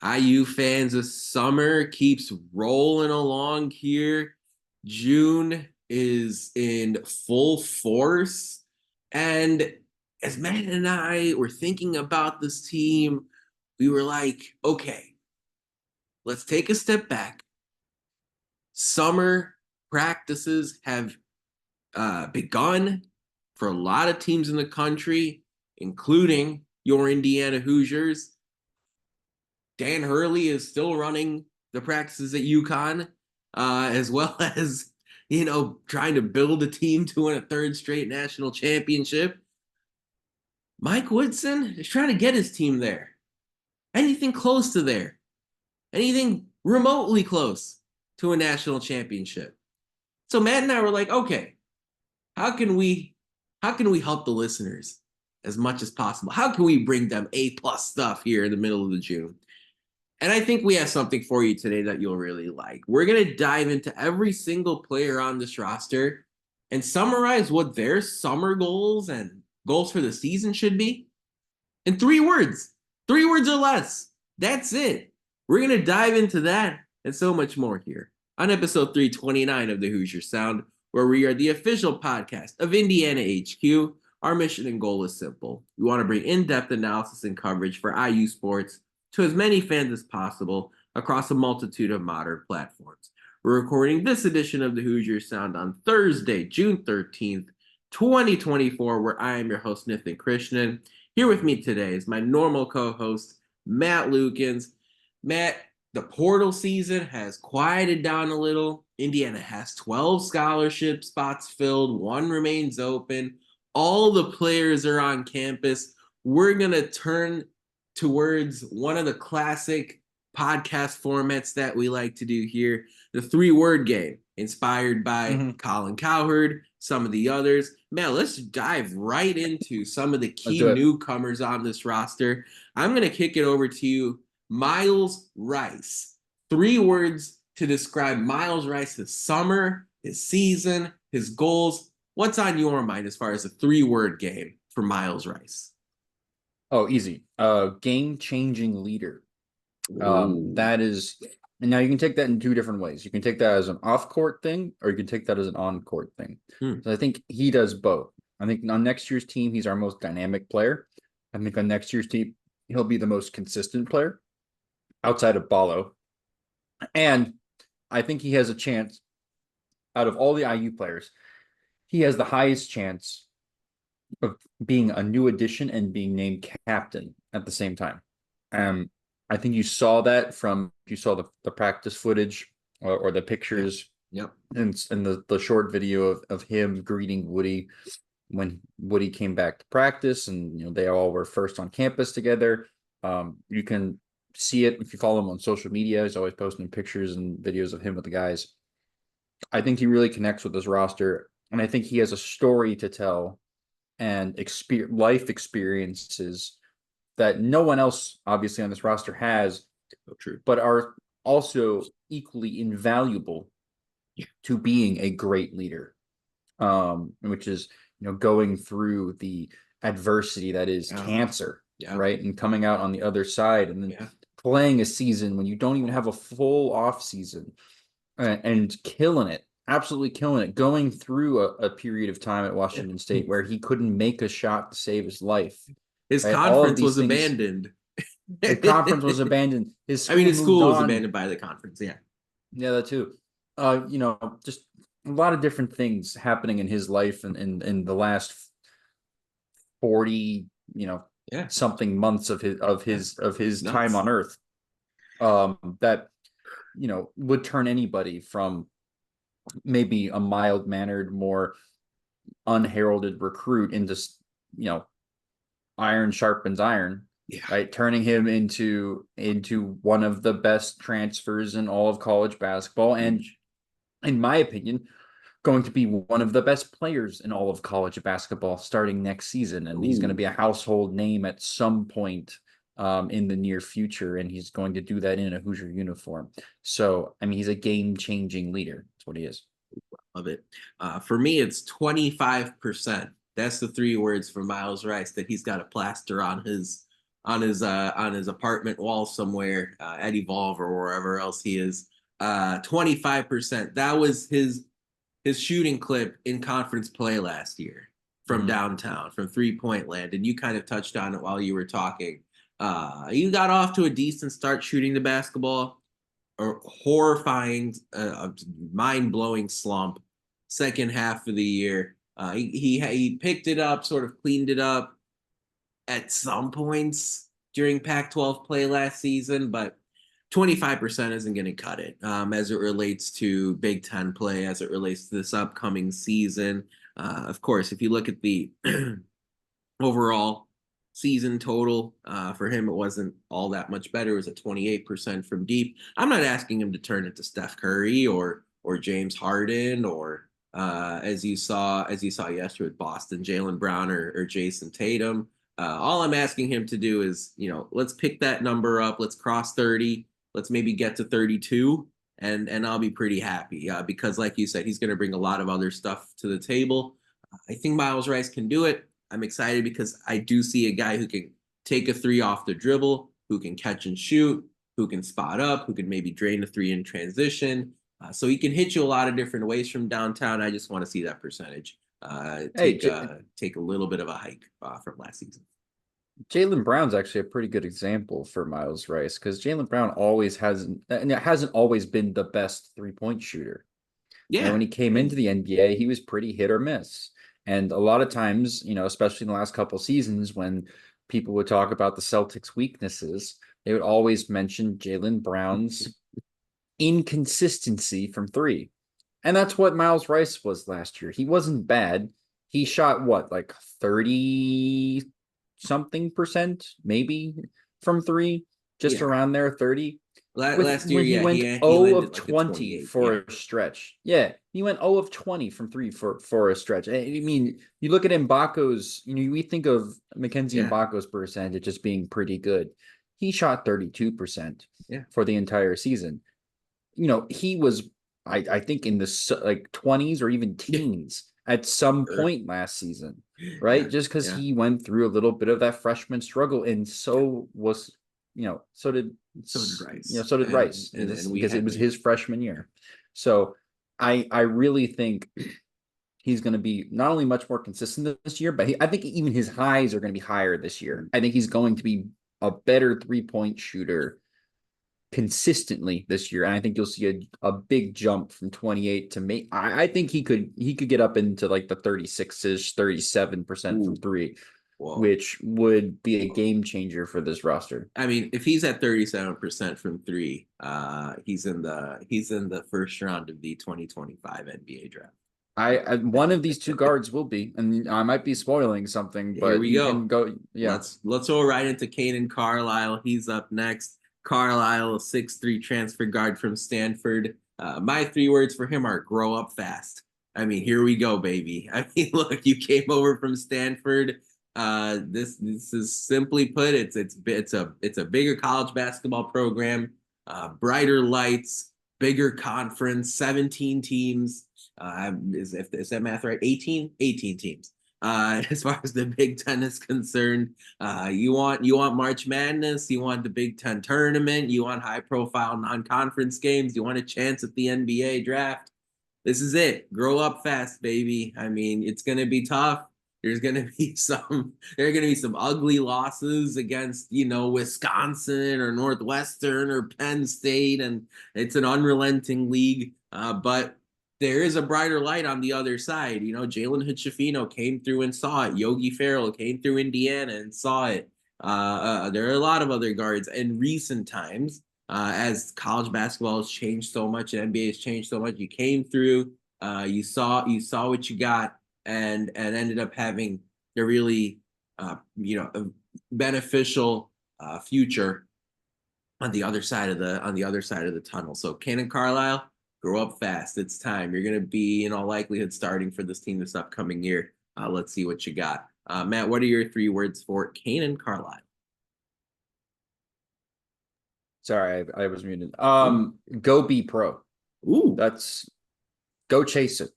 IU fans, the summer keeps rolling along here. June is in full force. And as Matt and I were thinking about this team, we were like, okay, let's take a step back. Summer practices have begun for a lot of teams in the country, including your Indiana Hoosiers. Dan Hurley is still running the practices at UConn, as well as, trying to build a team to win a third straight national championship. Mike Woodson is trying to get his team there. Anything close to there. Anything remotely close to a national championship. So Matt and I were like, okay, how can we help the listeners as much as possible? How can we bring them A+ stuff here in the middle of the June? And I think we have something for you today that you'll really like. We're going to dive into every single player on this roster and summarize what their summer goals and goals for the season should be in 3 words. 3 words or less. That's it. We're going to dive into that and so much more here on episode 329 of the Hoosier Sound, where we are the official podcast of Indiana HQ. Our mission and goal is simple. We want to bring in-depth analysis and coverage for IU sports to as many fans as possible across a multitude of modern platforms. We're recording this edition of the Hoosier Sound on Thursday, June 13th, 2024, where I am your host, Nithin Krishnan. Here with me today is my normal co-host, Matt Lukens. Matt, the portal season has quieted down a little. Indiana has 12 scholarship spots filled. 1 remains open. All the players are on campus. We're going to turn towards one of the classic podcast formats that we like to do here, the 3-word game, inspired by Colin Cowherd, some of the others. Man, let's dive right into some of the key newcomers on this roster. I'm going to kick it over to you, Miles Rice. 3 words to describe Miles Rice, his summer, his season, his goals. What's on your mind as far as a 3-word game for Miles Rice? Oh, easy. Game-changing leader. That is, and now you can take that in 2 different ways. You can take that as an off-court thing, or you can take that as an on-court thing. So I think he does both. I think on next year's team, he's our most dynamic player. I think on next year's team, he'll be the most consistent player outside of Balo. And I think he has a chance, out of all the IU players, he has the highest chance of being a new addition and being named captain at the same time. I think you saw that the practice footage or the pictures. Yep. And the short video of him greeting Woody when Woody came back to practice, and they all were first on campus together. You can see it if you follow him on social media. He's always posting pictures and videos of him with the guys. I think he really connects with this roster, and I think he has a story to tell and life experiences that no one else obviously on this roster has, but are also equally invaluable to being a great leader, which is going through the adversity that is cancer, right, and coming out on the other side, and then playing a season when you don't even have a full off season, and absolutely killing it, going through a period of time at Washington State where he couldn't make a shot to save his life. His conference was abandoned. The conference was abandoned. His school was abandoned by the conference. Yeah, that too. Just a lot of different things happening in his life and in the last 40, something months of his time on Earth. That would turn anybody from maybe a mild-mannered, more unheralded recruit into iron sharpens iron, right? Turning him into one of the best transfers in all of college basketball, and in my opinion, going to be one of the best players in all of college basketball starting next season. And he's going to be a household name at some point in the near future, and he's going to do that in a Hoosier uniform. So, he's a game-changing leader. That's what he is. Love it. For me, it's 25%. That's the 3 words for Miles Rice that he's got to plaster on his on his apartment wall somewhere at Evolve or wherever else he is. 25%. That was his shooting clip in conference play last year from downtown, from 3-point land. And you kind of touched on it while you were talking. You got off to a decent start shooting the basketball, a horrifying, mind-blowing slump second half of the year. He picked it up, sort of cleaned it up at some points during Pac-12 play last season, but 25% isn't going to cut it as it relates to Big Ten play, as it relates to this upcoming season. Of course, if you look at the overall season total for him, it wasn't all that much better. It was at 28% from deep. I'm not asking him to turn into Steph Curry or James Harden or as you saw yesterday with Boston, Jaylen Brown or Jason Tatum. All I'm asking him to do is, let's pick that number up. Let's cross 30. Let's maybe get to 32, and I'll be pretty happy because, like you said, he's going to bring a lot of other stuff to the table. I think Miles Rice can do it. I'm excited because I do see a guy who can take a three off the dribble, who can catch and shoot, who can spot up, who can maybe drain a three in transition. So he can hit you a lot of different ways from downtown. I just want to see that percentage take a little bit of a hike from last season. Jaylen Brown's actually a pretty good example for Miles Rice because Jaylen Brown hasn't always been the best 3-point shooter. Yeah. And when he came into the NBA, he was pretty hit or miss. And a lot of times, especially in the last couple of seasons, when people would talk about the Celtics' weaknesses, they would always mention Jaylen Brown's inconsistency from three. And that's what Miles Rice was last year. He wasn't bad. He shot like 30 something percent, maybe from three, just around there, 30. Last year, he went he 0 of like 20 for a stretch. Yeah, he went 0 of 20 from three for a stretch. I mean, you look at Mgbako's, we think of Mackenzie Mgbako's percentage as being pretty good. He shot 32% for the entire season. He was, I think, in the 20s or even teens at some point last season, right? Just because he went through a little bit of that freshman struggle, and so did Rice. So did Rice, because it was his freshman year. So I really think he's going to be not only much more consistent this year, but I think even his highs are going to be higher this year. I think he's going to be a better 3-point shooter consistently this year, and I think you'll see a big jump from 28 to I think he could get up into like the 36ish, 37% from three. Whoa. Which would be a game changer for this roster. I mean, if he's at 37% from three, he's in the first round of the 2025 NBA draft. I one of these two guards will be, and I might be spoiling something, but here we go. Yeah, let's go right into Kanaan Carlyle. He's up next. Carlyle, a 6'3" transfer guard from Stanford. My 3 words for him are grow up fast. I mean, here we go, baby. I mean, look, you came over from Stanford. This is simply put, it's a bigger college basketball program, brighter lights, bigger conference, 17 teams. Is that math right? 18 teams. As far as the Big Ten is concerned, you want March Madness, you want the Big Ten tournament, you want high profile non-conference games, you want a chance at the NBA draft. This is it. Grow up fast, baby. I mean, it's gonna be tough. There are gonna be some ugly losses against, Wisconsin or Northwestern or Penn State, and it's an unrelenting league. But there is a brighter light on the other side. Jalen Hood-Schifino came through and saw it. Yogi Ferrell came through Indiana and saw it. There are a lot of other guards in recent times. As college basketball has changed so much and NBA has changed so much, you came through, you saw what you got, and ended up having a really, a beneficial future on the other side of the tunnel. So Kanaan Carlyle, grow up fast. It's time. You're going to be, in all likelihood, starting for this team this upcoming year. Let's see what you got. Matt, what are your 3 words for Kanaan Carlyle? Sorry, I was muted. Go be pro. Ooh. Go chase it.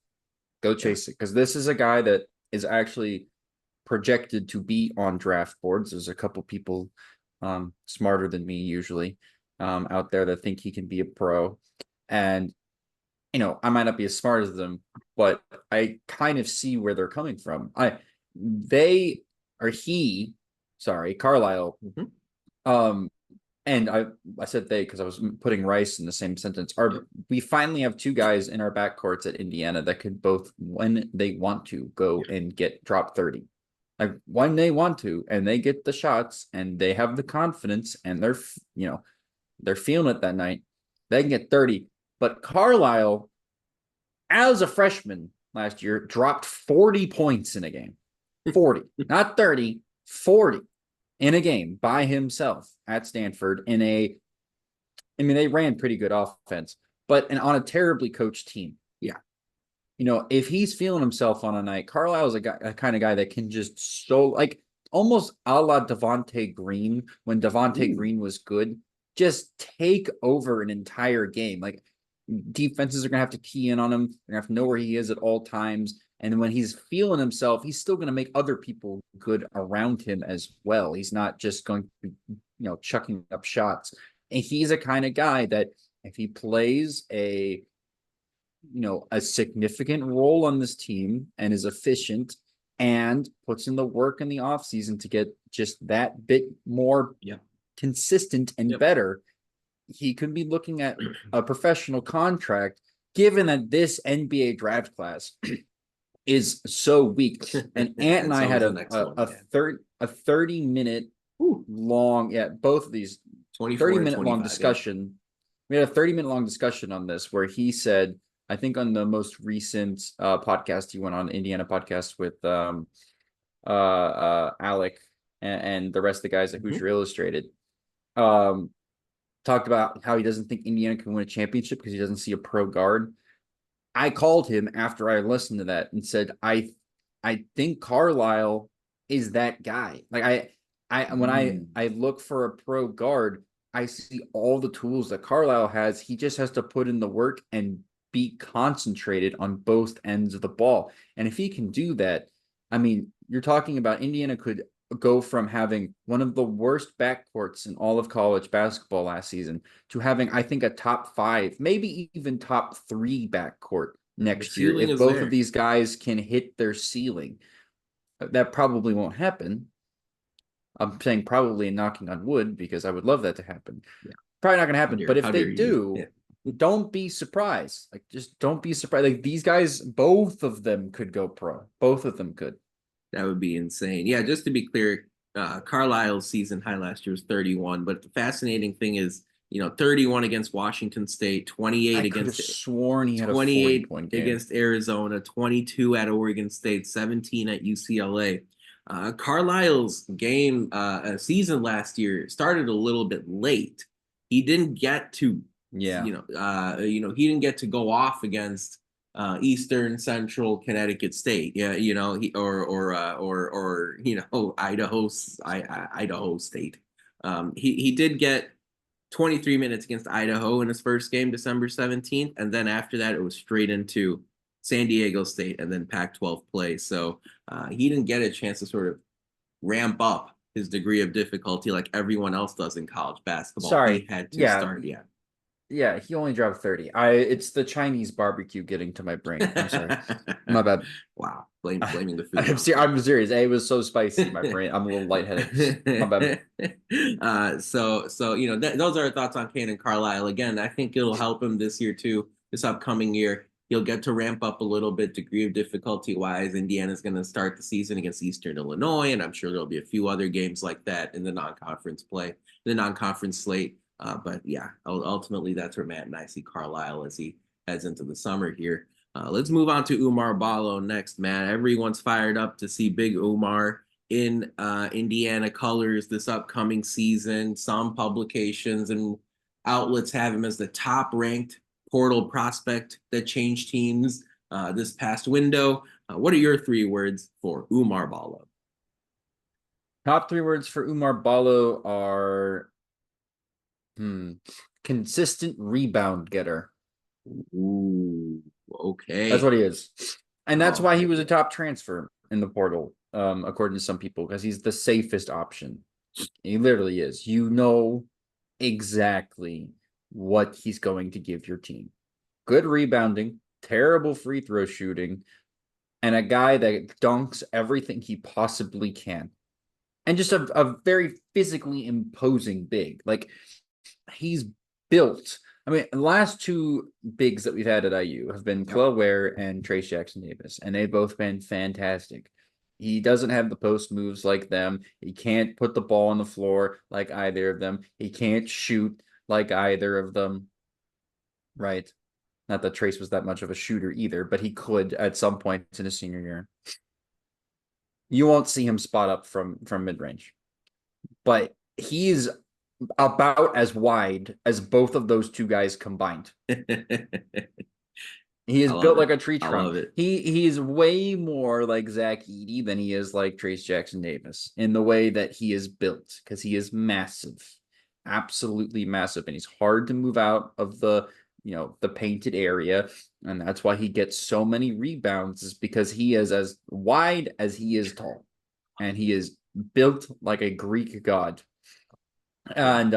Go chase it. Because this is a guy that is actually projected to be on draft boards. There's a couple people smarter than me usually, out there that think he can be a pro. And, I might not be as smart as them, but I kind of see where they're coming from. Carlisle. And I said they because I was putting Rice in the same sentence. We finally have two guys in our backcourts at Indiana that could both, when they want to, go and drop 30. Like when they want to, and they get the shots and they have the confidence and they're feeling it that night, they can get 30. But Carlisle, as a freshman last year, dropped 40 points in a game. 40, not 30, 40 in a game by himself at Stanford they ran pretty good offense, but on a terribly coached team. Yeah. If he's feeling himself on a night, Carlisle's a kind of guy that can just almost a la Devontae Green when Devontae Green was good, just take over an entire game. Like defenses are going to have to key in on him. They're going to have to know where he is at all times. And when he's feeling himself, he's still going to make other people good around him as well. He's not just going to be, chucking up shots. And he's a kind of guy that if he plays a significant role on this team and is efficient and puts in the work in the offseason to get just that bit more consistent and better, he could be looking at a professional contract, given that this NBA draft class is so weak. And Ant and I had a 30-minute long, both of these 30-minute long discussion. We had a 30-minute long discussion on this where he said, I think on the most recent podcast he went on, Indiana podcast with Alec and the rest of the guys at Hoosier Illustrated, talked about how he doesn't think Indiana can win a championship because he doesn't see a pro guard. I called him after I listened to that and said, I think Carlisle is that guy. Like when I look for a pro guard, I see all the tools that Carlisle has. He just has to put in the work and be concentrated on both ends of the ball. And if he can do that, you're talking about Indiana could go from having one of the worst backcourts in all of college basketball last season to having, I think, a top 5, maybe even top 3 backcourt next year. If both of these guys can hit their ceiling, that probably won't happen. I'm saying probably and knocking on wood because I would love that to happen. Yeah. Probably not going to happen. But if they do, don't be surprised. Like, just don't be surprised. Like, these guys, both of them could go pro. Both of them could. That would be insane. Yeah, just to be clear, Carlisle's season high last year was 31. But the fascinating thing is, 31 against Washington State, 28 against sworn he had 28 point game against Arizona, 22 at Oregon State, 17 at UCLA. Carlisle's game season last year started a little bit late. He didn't get to he didn't get to go off against Eastern Central Connecticut State, Idaho State. He did get 23 minutes against Idaho in his first game, December 17th, and then after that it was straight into San Diego State and then Pac-12 play. So he didn't get a chance to sort of ramp up his degree of difficulty like everyone else does in college basketball. He had to start. Yeah, he only dropped 30. It's the Chinese barbecue getting to my brain. I'm sorry. My bad. Wow. Blaming the food. I'm serious. It was so spicy in my brain. I'm a little lightheaded. My bad. So those are our thoughts on Kanaan Carlyle. Again, I think it'll help him this year too, this upcoming year. He'll get to ramp up a little bit degree of difficulty wise. Indiana's going to start the season against Eastern Illinois, and I'm sure there'll be a few other games like that in the non-conference slate. But yeah, ultimately that's where Matt and I see Carlisle as he heads into the summer here. Let's move on to Umar Balo next, Matt. Everyone's fired up to see Big Umar in Indiana colors this upcoming season. Some publications and outlets have him as the top-ranked portal prospect that changed teams this past window. What are your 3 words for Umar Balo? Top 3 words for Umar Balo are consistent rebound getter. Ooh, okay. That's what he is. And that's why he was a top transfer in the portal, according to some people, because he's the safest option. He literally is. You know exactly what he's going to give your team. Good rebounding, terrible free throw shooting, and a guy that dunks everything he possibly can. And just a very physically imposing big. Like, he's built. I mean, the last two bigs that we've had at IU have been Chloe Ware and Trace Jackson Davis, and they've both been fantastic. He doesn't have the post moves like them. He can't put the ball on the floor like either of them. He can't shoot like either of them. Right. Not that Trace was that much of a shooter either, but he could at some point in his senior year. You won't see him spot up from mid range, but he's about as wide as both of those two guys combined. He is built like a tree I trunk. love it. He's way more like Zach Edey than he is like Trace Jackson Davis in the way that he is built, because he is massive, absolutely massive, and he's hard to move out of the the painted area, and that's why he gets so many rebounds, is because he is as wide as he is tall, and he is built like a Greek god. And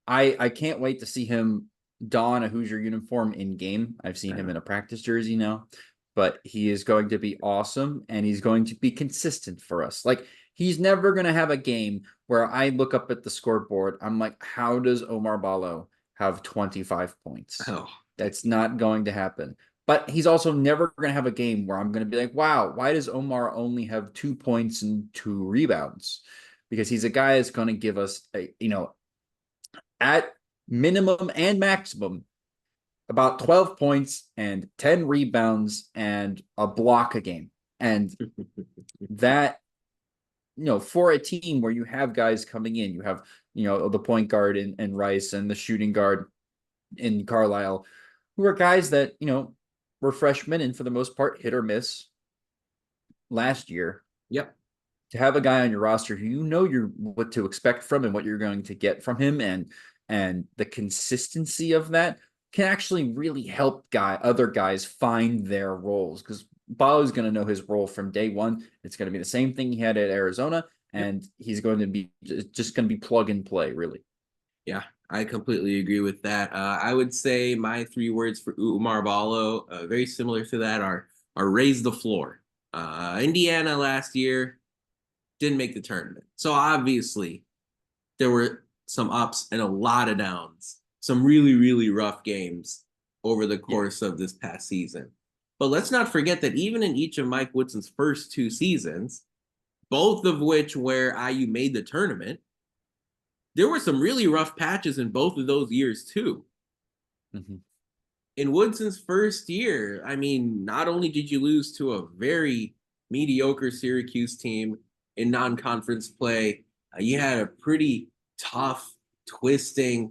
I can't wait to see him don a Hoosier uniform in game. I've seen him in a practice jersey now, but he is going to be awesome, and he's going to be consistent for us. Like, he's never going to have a game where I look up at the scoreboard, I'm like, how does Umar Balo have 25 points? Oh, That's not going to happen. But he's also never going to have a game where I'm going to be like, wow, why does Omar only have 2 points and 2 rebounds? Because he's a guy that's going to give us, at minimum and maximum, about 12 points and 10 rebounds and a block a game. And that, for a team where you have guys coming in, you have, the point guard in Rice and the shooting guard in Carlyle, who are guys that, were freshmen and for the most part hit or miss last year. yep. To have a guy on your roster who you're what to expect from and what you're going to get from him, and the consistency of that can actually really help other guys find their roles, because Balo's going to know his role from day one. It's going to be the same thing he had at Arizona, and he's going to be just going to be plug and play, really. Yeah, I completely agree with that. I would say my 3 words for Umar Balo, very similar to that, are raise the floor. Indiana last year didn't make the tournament. So obviously there were some ups and a lot of downs, some really, really rough games over the course of this past season. But let's not forget that even in each of Mike Woodson's first 2 seasons, both of which where IU made the tournament, there were some really rough patches in both of those years too. Mm-hmm. In Woodson's first year, I mean, not only did you lose to a very mediocre Syracuse team in non-conference play, you had a pretty tough, twisting,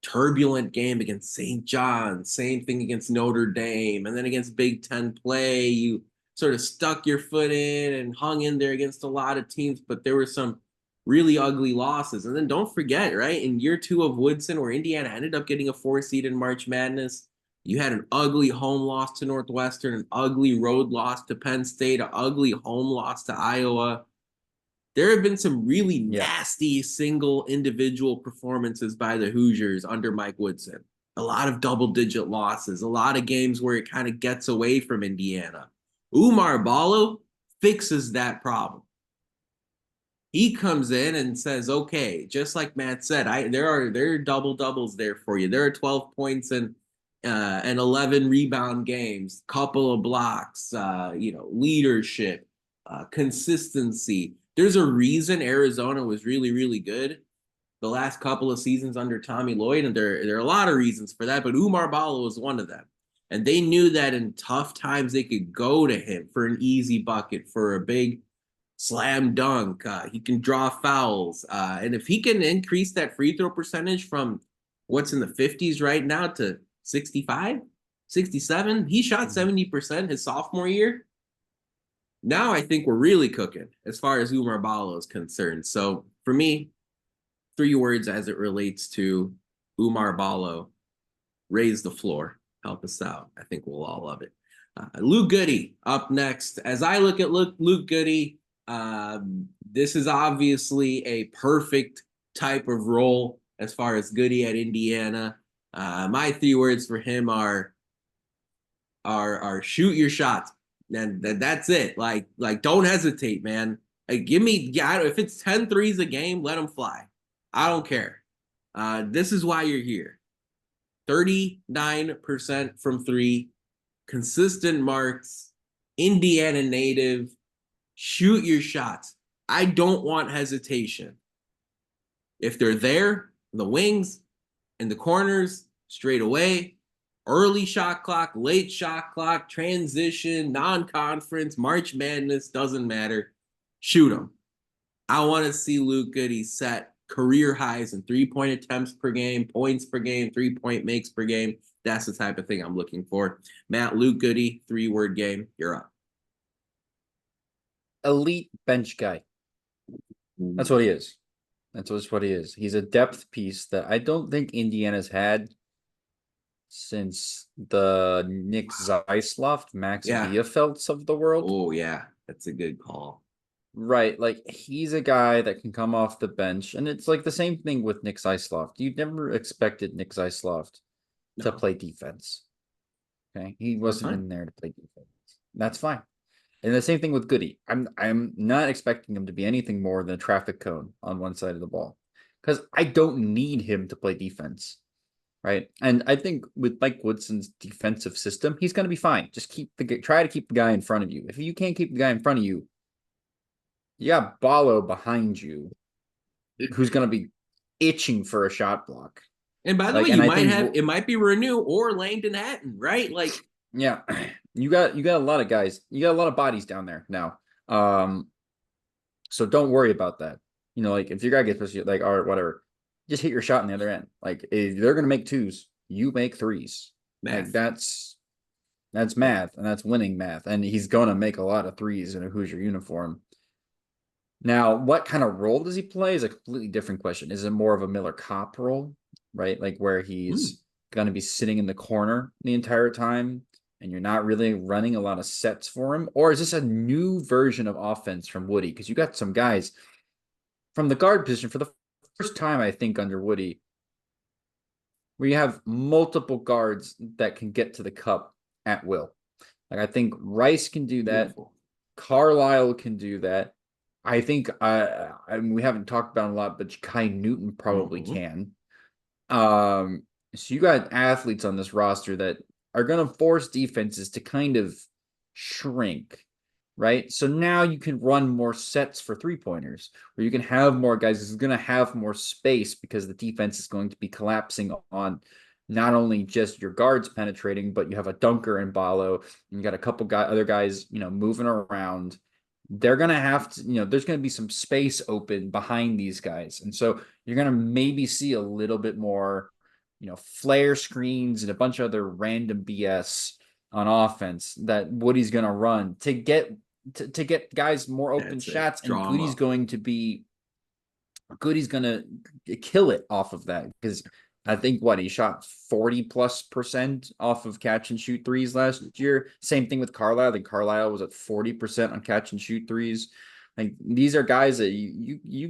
turbulent game against St. John's, same thing against Notre Dame, and then against Big Ten play, you sort of stuck your foot in and hung in there against a lot of teams, but there were some really ugly losses. And then don't forget, right, in year 2 of Woodson, where Indiana ended up getting a 4 seed in March Madness, you had an ugly home loss to Northwestern, an ugly road loss to Penn State, an ugly home loss to Iowa. There have been some really nasty single individual performances by the Hoosiers under Mike Woodson. A lot of double-digit losses, a lot of games where it kind of gets away from Indiana. Umar Balo fixes that problem. He comes in and says, okay, just like Matt said, there are double doubles there for you. There are 12 points and 11 rebound games, couple of blocks, leadership, consistency. There's a reason Arizona was really, really good the last couple of seasons under Tommy Lloyd, and there are a lot of reasons for that, but Umar Balo was one of them. And they knew that in tough times they could go to him for an easy bucket, for a big slam dunk. He can draw fouls. And if he can increase that free throw percentage from what's in the 50s right now to 65, 67, he shot 70% his sophomore year. Now I think we're really cooking as far as Umar Balo is concerned. So for me, 3 words as it relates to Umar Balo: raise the floor. Help us out. I think we'll all love it. Luke Goode up next. As I look at Luke Goode, This is obviously a perfect type of role as far as Goode at Indiana. My 3 words for him are shoot your shots, and that's it. Like don't hesitate, man. Like give me, yeah. If it's 10 threes a game, let them fly. I don't care. This is why you're here. 39% from three, consistent marks, Indiana native. Shoot your shots. I don't want hesitation. If they're there, the wings, in the corners, straight away, early shot clock, late shot clock, transition, non-conference, March Madness, doesn't matter. Shoot them. I want to see Luke Goode set career highs in 3-point attempts per game, points per game, 3-point makes per game. That's the type of thing I'm looking for. Matt, Luke Goode, 3-word game. You're up. Elite bench guy. That's what he is. That's just what he is. He's a depth piece that I don't think Indiana's had since the Nick Zeisloft, Max Bielfelds of the world. Oh, yeah. That's a good call. Right. Like, he's a guy that can come off the bench. And it's like the same thing with Nick Zeisloft. You never expected Nick Zeisloft to play defense. Okay. He wasn't in there to play defense. That's fine. And the same thing with Goode. I'm not expecting him to be anything more than a traffic cone on one side of the ball, because I don't need him to play defense, right? And I think with Mike Woodson's defensive system, he's going to be fine. Just try to keep the guy in front of you. If you can't keep the guy in front of you, you got Balo behind you, who's going to be itching for a shot block. And by the way, it might be Reneau or Langdon Hatton, right? Like, yeah, you got a lot of guys. You got a lot of bodies down there now. So don't worry about that. You know, like if your guy gets like, all right, whatever, just hit your shot on the other end. Like if they're gonna make twos, you make threes. Math. Like that's math, and that's winning math. And he's gonna make a lot of threes in a Hoosier uniform. Now, what kind of role does he play is a completely different question. Is it more of a Miller Kopp role, right? Like where he's going to be sitting in the corner the entire time and you're not really running a lot of sets for him? Or is this a new version of offense from Woody? Because you got some guys from the guard position for the first time, I think, under Woody, where you have multiple guards that can get to the cup at will. Like I think Rice can do that. Beautiful. Carlyle can do that. I think I mean, we haven't talked about it a lot, but Jakai Newton probably can. So you got athletes on this roster that are going to force defenses to kind of shrink, right? So now you can run more sets for 3-pointers, where you can have more guys who's going to have more space because the defense is going to be collapsing on not only just your guards penetrating, but you have a dunker in Balo, and you got a couple other guys, you know, moving around. They're going to have to, you know, there's going to be some space open behind these guys. And so you're going to maybe see a little bit more, you know, flare screens and a bunch of other random BS on offense that Woody's going to run to get guys more open shots. And Goody's going to kill it off of that, because I think he shot 40+% off of catch and shoot threes last year. Same thing with Carlyle. I think Carlyle was at 40% on catch and shoot threes. Like these are guys that you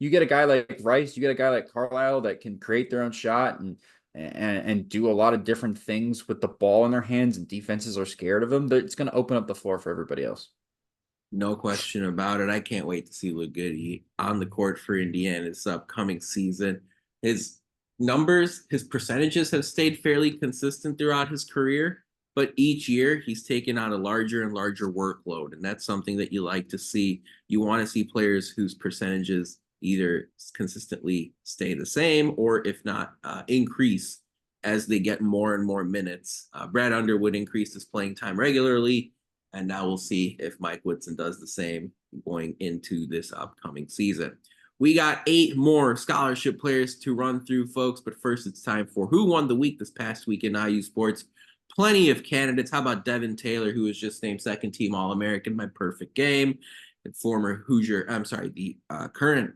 get a guy like Rice, you get a guy like Carlyle that can create their own shot and do a lot of different things with the ball in their hands, and defenses are scared of them. It's going to open up the floor for everybody else. No question about it. I can't wait to see Luke Goode on the court for Indiana this upcoming season. His numbers, his percentages have stayed fairly consistent throughout his career, but each year he's taken on a larger and larger workload, and that's something that you like to see. You want to see players whose percentages either consistently stay the same or, if not, increase as they get more and more minutes. Brad Underwood increased his playing time regularly, and now we'll see if Mike Woodson does the same going into this upcoming season. We got 8 more scholarship players to run through, folks. But first, it's time for Who Won the Week this past week in IU sports. Plenty of candidates. How about Devin Taylor, who was just named second-team All-American, my perfect game, and former Hoosier, the current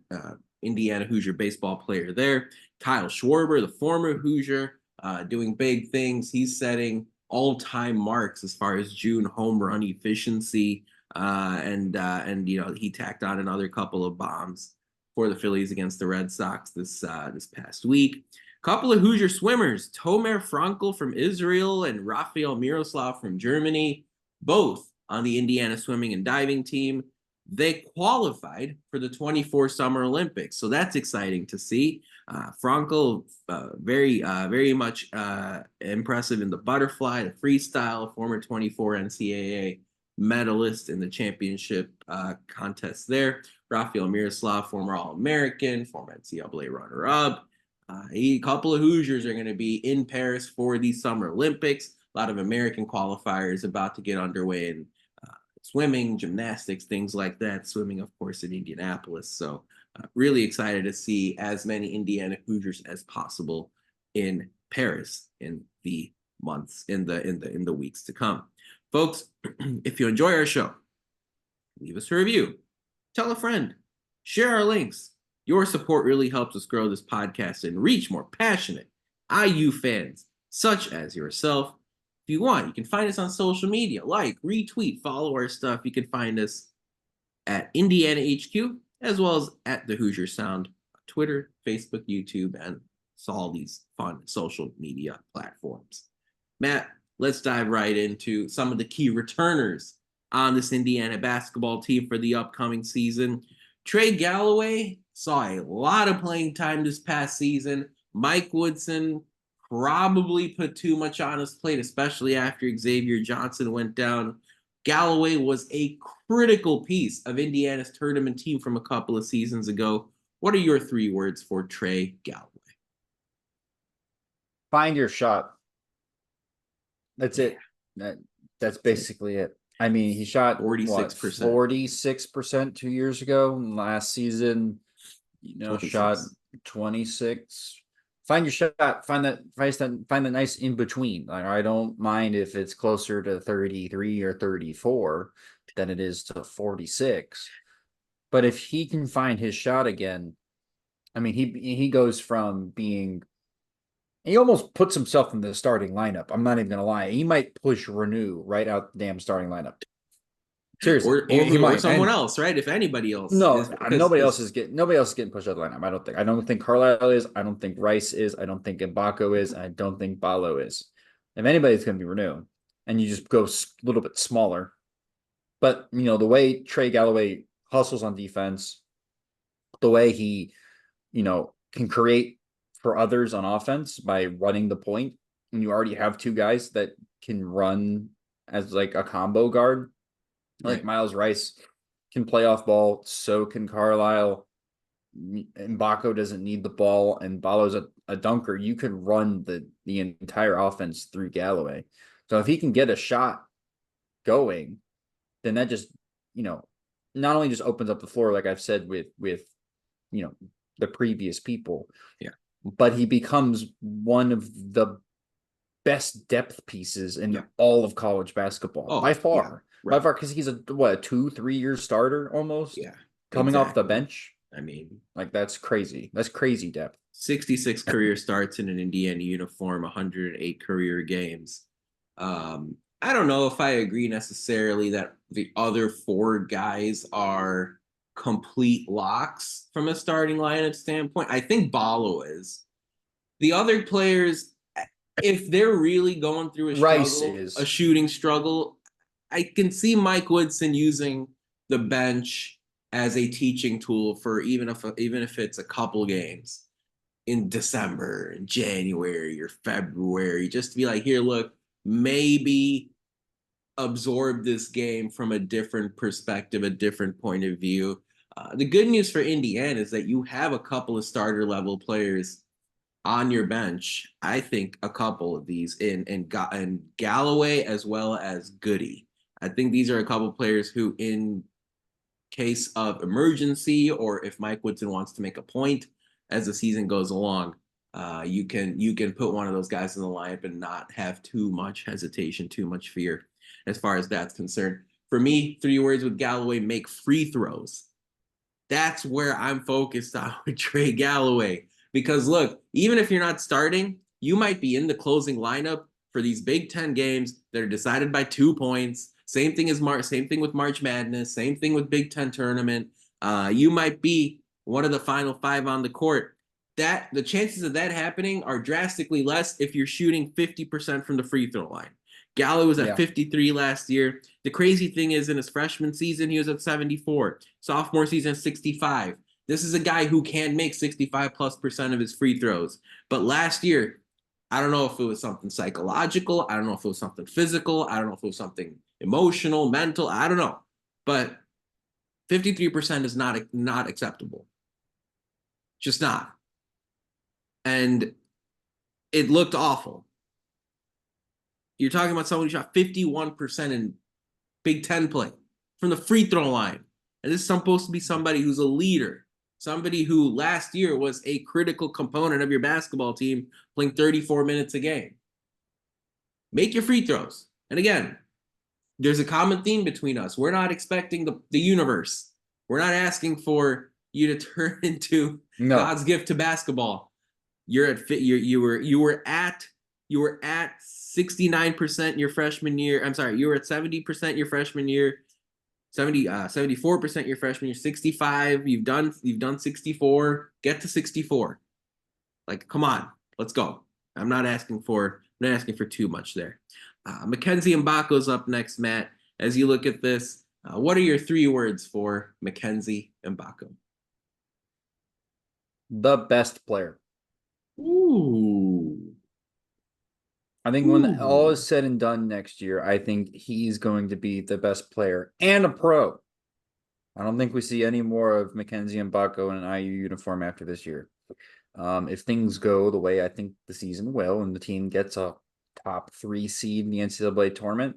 Indiana Hoosier baseball player there. Kyle Schwarber, the former Hoosier, doing big things. He's setting all-time marks as far as June home run efficiency. And he tacked on another couple of bombs for the Phillies against the Red Sox this past week. Couple of Hoosier swimmers, Tomer Frankel from Israel and Rafael Miroslav from Germany, both on the Indiana swimming and diving team. They qualified for the 24 Summer Olympics, so that's exciting to see. Frankel, very much impressive in the butterfly, the freestyle, former 24 NCAA medalist in the championship contest there. Rafael Miroslav, former All-American, former NCAA runner-up. A couple of Hoosiers are going to be in Paris for the Summer Olympics. A lot of American qualifiers about to get underway in swimming, gymnastics, things like that. Swimming, of course, in Indianapolis. So really excited to see as many Indiana Hoosiers as possible in Paris in the months, in the weeks to come. Folks, if you enjoy our show, leave us a review, tell a friend, share our links. Your support really helps us grow this podcast and reach more passionate IU fans, such as yourself. If you want, you can find us on social media, like, retweet, follow our stuff. You can find us at Indiana HQ, as well as at the Hoosier Sound, Twitter, Facebook, YouTube, and all these fun social media platforms. Matt, let's dive right into some of the key returners on this Indiana basketball team for the upcoming season. Trey Galloway saw a lot of playing time this past season. Mike Woodson probably put too much on his plate, especially after Xavier Johnson went down. Galloway was a critical piece of Indiana's tournament team from a couple of seasons ago. What are your 3 words for Trey Galloway? Find your shot. That's it. That's basically it. I mean, he shot 46%. 46% 2 years ago. Last season, 26. Shot 26. Find your shot. Find the nice in between. Like, I don't mind if it's closer to 33 or 34 than it is to 46. But if he can find his shot again, I mean, he goes from being. He almost puts himself in the starting lineup. I'm not even gonna lie. He might push Reneau right out the damn starting lineup. Seriously, or someone else, right? If anybody else, nobody else is getting pushed out of the lineup. I don't think Carlyle is. I don't think Rice is. I don't think Mgbako is. I don't think Balo is. If anybody's going to be Reneau, and you just go a little bit smaller, but the way Trey Galloway hustles on defense, the way he, can create for others on offense by running the point, and you already have 2 guys that can run as like a combo guard. Like right. Miles Rice can play off ball, so can Carlyle. Mgbako doesn't need the ball, and Balo's a dunker. You can run the entire offense through Galloway. So if he can get a shot going, then that just, not only just opens up the floor, like I've said with the previous people. Yeah. But he becomes one of the best depth pieces in all of college basketball by far. Yeah, right. By far, because he's a 2-3 year starter almost. Yeah, coming off the bench. I mean, like, that's crazy. That's crazy depth. 66 career starts in an Indiana uniform, 108 career games. I don't know if I agree necessarily that the other 4 guys are complete locks from a starting lineup standpoint. I think Balo is. The other players, if they're really going through a shooting struggle, I can see Mike Woodson using the bench as a teaching tool for even if it's a couple games in December and January or February, just to be like, here, look, maybe absorb this game from a different perspective, a different point of view. The good news for Indiana is that you have a couple of starter level players on your bench. I think a couple of these in Galloway as well as Goode. I think these are a couple of players who, in case of emergency, or if Mike Woodson wants to make a point as the season goes along, you can put one of those guys in the lineup and not have too much hesitation, too much fear as far as that's concerned. For me, 3 words with Galloway: make free throws. That's where I'm focused on with Trey Galloway. Because look, even if you're not starting, you might be in the closing lineup for these Big Ten games that are decided by 2 points, Same thing with March Madness. Same thing with Big Ten tournament. You might be one of the final 5 on the court. The chances of that happening are drastically less if you're shooting 50% from the free throw line. Galloway was at 53 last year. The crazy thing is, in his freshman season, he was at 74. Sophomore season, 65. This is a guy who can make 65+% of his free throws. But last year, I don't know if it was something psychological. I don't know if it was something physical. I don't know if it was something emotional, mental. I don't know. But 53% is not acceptable. Just not. And it looked awful. You're talking about someone who shot 51% in Big Ten play from the free throw line. And this is supposed to be somebody who's a leader, somebody who last year was a critical component of your basketball team, playing 34 minutes a game. Make your free throws. And again, there's a common theme between us. We're not expecting the universe. We're not asking for you to turn into God's gift to basketball. You were at 69% your freshman year. I'm sorry, you were at 70% your freshman year, 74% your freshman year, 65. You've done 64. Get to 64. Like, come on, let's go. I'm not asking for too much there. Mackenzie Mgbako's up next, Matt. As you look at this, what are your 3 words for Mackenzie Mgbako? The best player. Ooh. I think when all is said and done next year, I think he's going to be the best player and a pro. I don't think we see any more of Mackenzie Mgbako in an IU uniform after this year. If things go the way I think the season will and the team gets a top 3 seed in the NCAA tournament,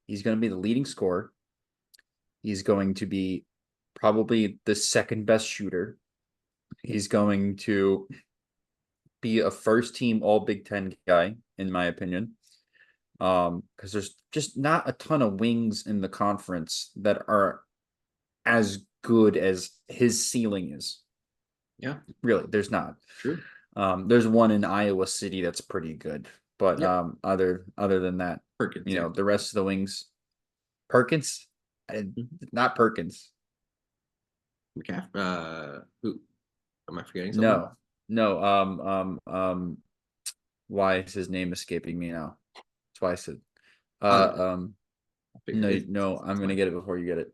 he's going to be the leading scorer. He's going to be probably the second best shooter. He's going to be a first team all Big Ten guy, in my opinion. Because there's just not a ton of wings in the conference that are as good as his ceiling is. Yeah. Really, there's not. True. There's one in Iowa City that's pretty good. But other than that, Perkins, the rest of the wings. Perkins? Not Perkins. McCaffrey. Who? Am I forgetting something? No. Why is his name escaping me now? That's why I said. No. I'm gonna get it before you get it.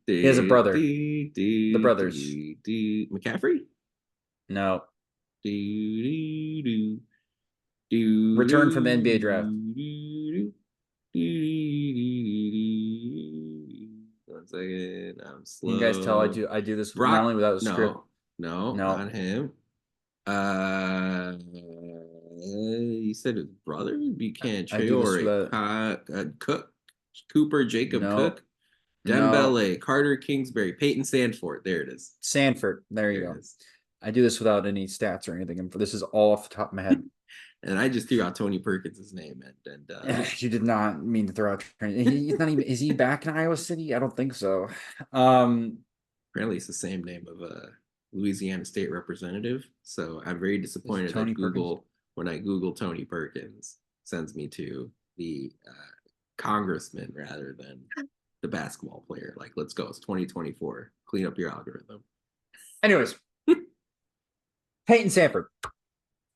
He has a brother. The brothers. McCaffrey? No. Return from the NBA draft. 1 second. I'm slow. You guys tell I do this not only without a script. No, not him. You said his brother? Buchanan Traore, Cook, Cooper, Jacob Cook, Dembele, Carter Kingsbury, Peyton Sandford. There it is. Sanford. There you go. I do this without any stats or anything. This is all off the top of my head. And I just threw out Tony Perkins' name. You did not mean to throw out. He's not even. Is he back in Iowa City? I don't think so. Apparently, it's the same name of a Louisiana State representative. So I'm very disappointed that Google, when I Google Tony Perkins, sends me to the congressman rather than the basketball player. Like, let's go. It's 2024. Clean up your algorithm. Anyways, Peyton Sandford.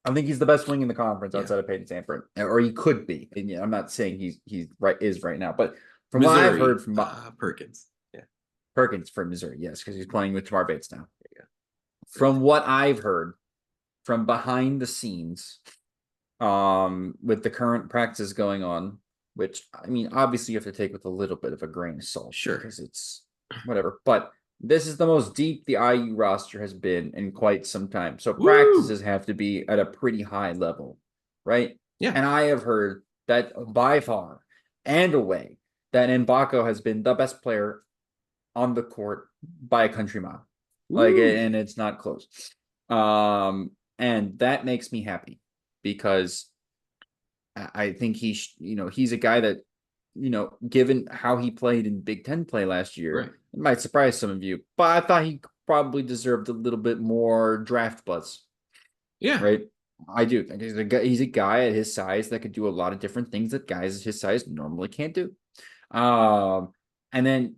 I think he's the best wing in the conference outside of Peyton Sandford, or he could be. And I'm not saying he's right now, but from Missouri, what I've heard from Perkins, Perkins from Missouri, yes, because he's playing with Tamar Bates now. From what I've heard from behind the scenes, with the current practices going on, which I mean, obviously you have to take with a little bit of a grain of salt, sure, because it's whatever, but. This is the most deep the IU roster has been in quite some time. So practices have to be at a pretty high level, right? Yeah. And I have heard that by far and away that Mgbako has been the best player on the court by a country mile. And it's not close. And that makes me happy because I think he's a guy that, given how he played in Big Ten play last year, it might surprise some of you, but I thought he probably deserved a little bit more draft buzz. Yeah. Right. I do think he's a guy at his size that could do a lot of different things that guys his size normally can't do. And then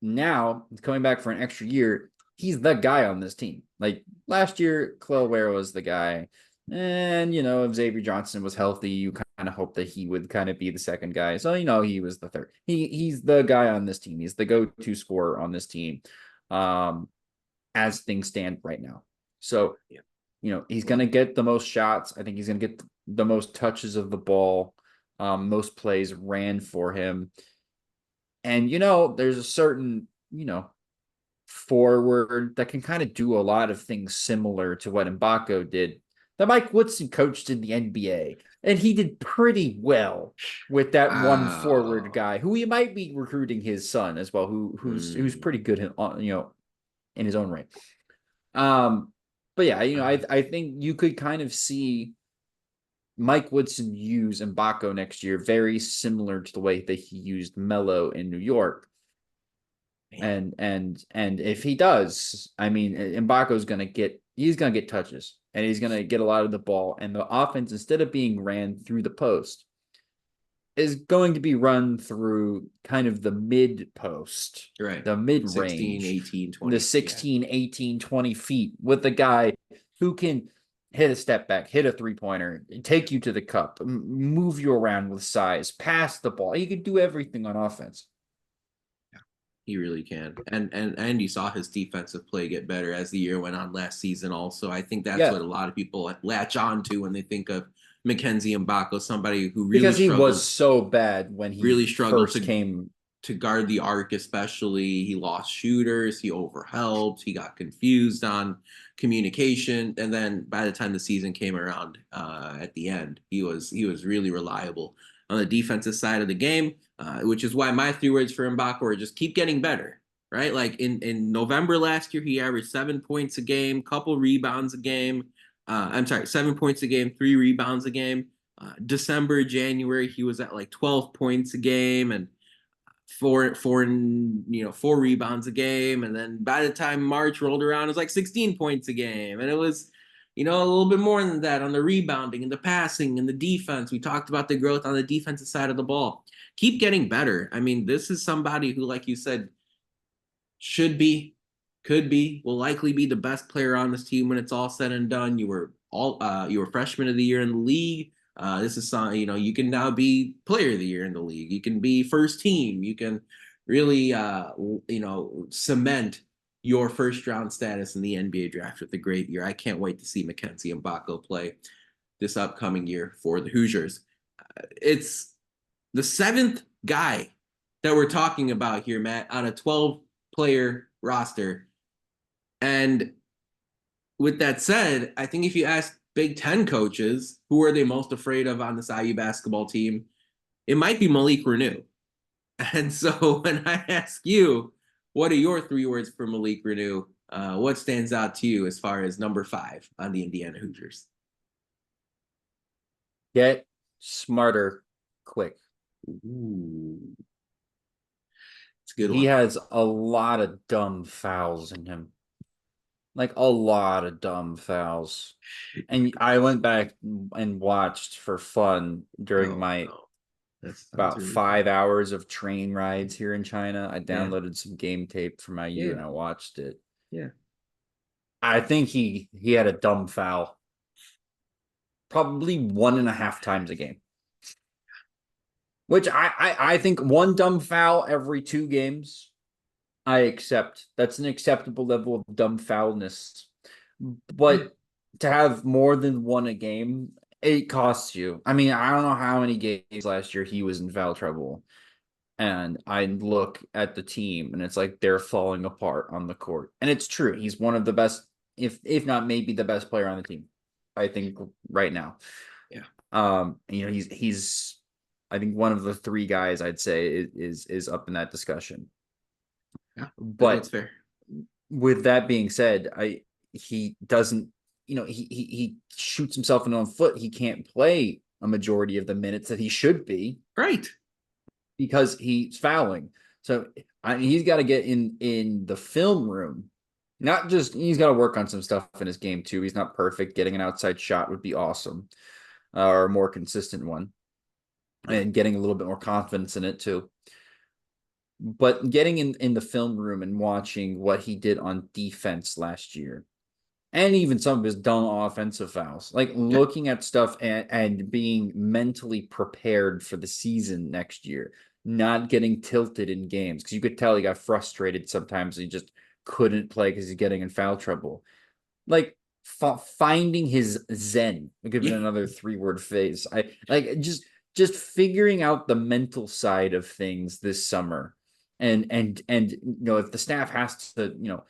now coming back for an extra year, he's the guy on this team. Like last year, Clell Ware was the guy. And, if Xavier Johnson was healthy, you kind of hope that he would kind of be the second guy. So, he was the third. He's the guy on this team. He's the go-to scorer on this team as things stand right now. So, he's going to get the most shots. I think he's going to get the most touches of the ball. Most plays ran for him. And, there's a certain, forward that can kind of do a lot of things similar to what Mgbako did. That Mike Woodson coached in the NBA, and he did pretty well with that one forward guy who he might be recruiting his son as well, who's pretty good in his own right. But yeah, I think you could kind of see Mike Woodson use Mgbako next year very similar to the way that he used Melo in New York. And if he does, I mean, Mbako's gonna get touches, and he's gonna get a lot of the ball, and the offense, instead of being ran through the post, is going to be run through kind of the mid post, right? The mid range, 16, 18, 20, the 16, 18, 20 feet with a guy who can hit a step back, hit a 3-pointer, take you to the cup, move you around with size, pass the ball. He can do everything on offense. He really can. And you saw his defensive play get better as the year went on last season also. I think that's what a lot of people latch on to when they think of Mackenzie Mgbako, somebody who really because he was so bad when he really struggled first came to guard the arc, especially. He lost shooters, he overhelped, he got confused on communication, and then by the time the season came around at the end, he was really reliable on the defensive side of the game, which is why my 3 words for Mgbako are just keep getting better, right? Like in November last year, he averaged 7 points a game, couple rebounds a game. 7 points a game, 3 rebounds a game. December, January, he was at like 12 points a game and four rebounds a game. And then by the time March rolled around, it was like 16 points a game. And it was, a little bit more than that on the rebounding and the passing and the defense. We talked about the growth on the defensive side of the ball. Keep getting better. I mean, this is somebody who, like you said, should be, could be, will likely be the best player on this team when it's all said and done. You were freshman of the year in the league. This is something, you can now be player of the year in the league. You can be first team. You can really, cement your first round status in the NBA draft with a great year. I can't wait to see Mackenzie Mgbako play this upcoming year for the Hoosiers. It's the 7th guy that we're talking about here, Matt, on a 12-player roster. And with that said, I think if you ask Big Ten coaches, who are they most afraid of on this IU basketball team, it might be Malik Reneau. And so when I ask you, what are your 3 words for Malik Reneau? What stands out to you as far as number 5 on the Indiana Hoosiers? Get smarter quick. Ooh. It's a good one. He has a lot of dumb fouls in him. Like a lot of dumb fouls. And I went back and watched for fun during That's about really 5 hours of train rides here in China. I downloaded some game tape from IU and I watched it. Yeah. I think he had a dumb foul probably 1.5 times a game. Which I think one dumb foul every 2 games, I accept. That's an acceptable level of dumb foulness. But to have more than one a game, it costs you. I mean, I don't know how many games last year he was in foul trouble. And I look at the team and it's like they're falling apart on the court. And it's true. He's one of the best, if not maybe the best player on the team, I think, right now. Yeah. He's I think one of the 3 guys I'd say is up in that discussion. Yeah, but that's fair. With that being said, he doesn't, he shoots himself in the own foot. He can't play a majority of the minutes that he should be, right? Because he's fouling. So he's got to get in the film room Not just he's got to work on some stuff in his game too. He's not perfect. Getting an outside shot would be awesome, or a more consistent one, and getting a little bit more confidence in it too. But getting in the film room and watching what he did on defense last year, and even some of his dumb offensive fouls, like looking at stuff and being mentally prepared for the season next year, not getting tilted in games, because you could tell he got frustrated sometimes. He just couldn't play because he's getting in foul trouble. Like finding his zen. It could have been another 3-word phrase. I like just figuring out the mental side of things this summer. And if the staff has to, in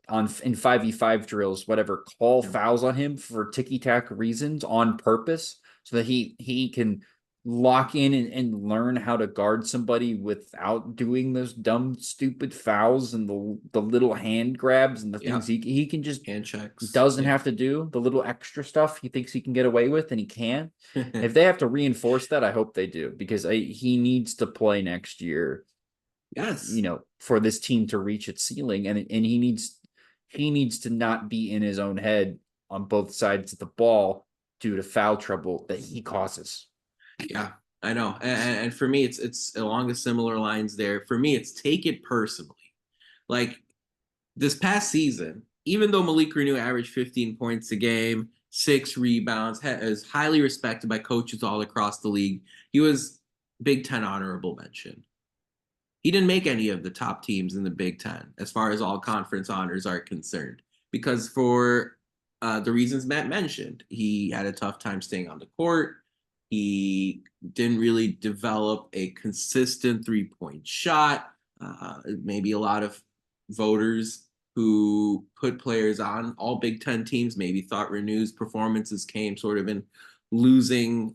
5v5 drills, whatever, call fouls on him for ticky-tack reasons on purpose so that he can lock in and learn how to guard somebody without doing those dumb, stupid fouls and the little hand grabs and the things he can just hand checks. Doesn't have to do the little extra stuff he thinks he can get away with, and he can. If they have to reinforce that, I hope they do, because he needs to play next year. Yes. For this team to reach its ceiling, and he needs to not be in his own head on both sides of the ball due to foul trouble that he causes. Yeah, I know. And for me, it's along the similar lines there. For me, it's take it personally. Like this past season, even though Malik Reneau averaged 15 points a game, 6 rebounds, is highly respected by coaches all across the league, he was Big Ten honorable mention. He didn't make any of the top teams in the Big Ten as far as all conference honors are concerned, because for the reasons Matt mentioned, he had a tough time staying on the court. He didn't really develop a consistent 3-point shot. Maybe a lot of voters who put players on all Big Ten teams maybe thought Reneau's performances came sort of in a losing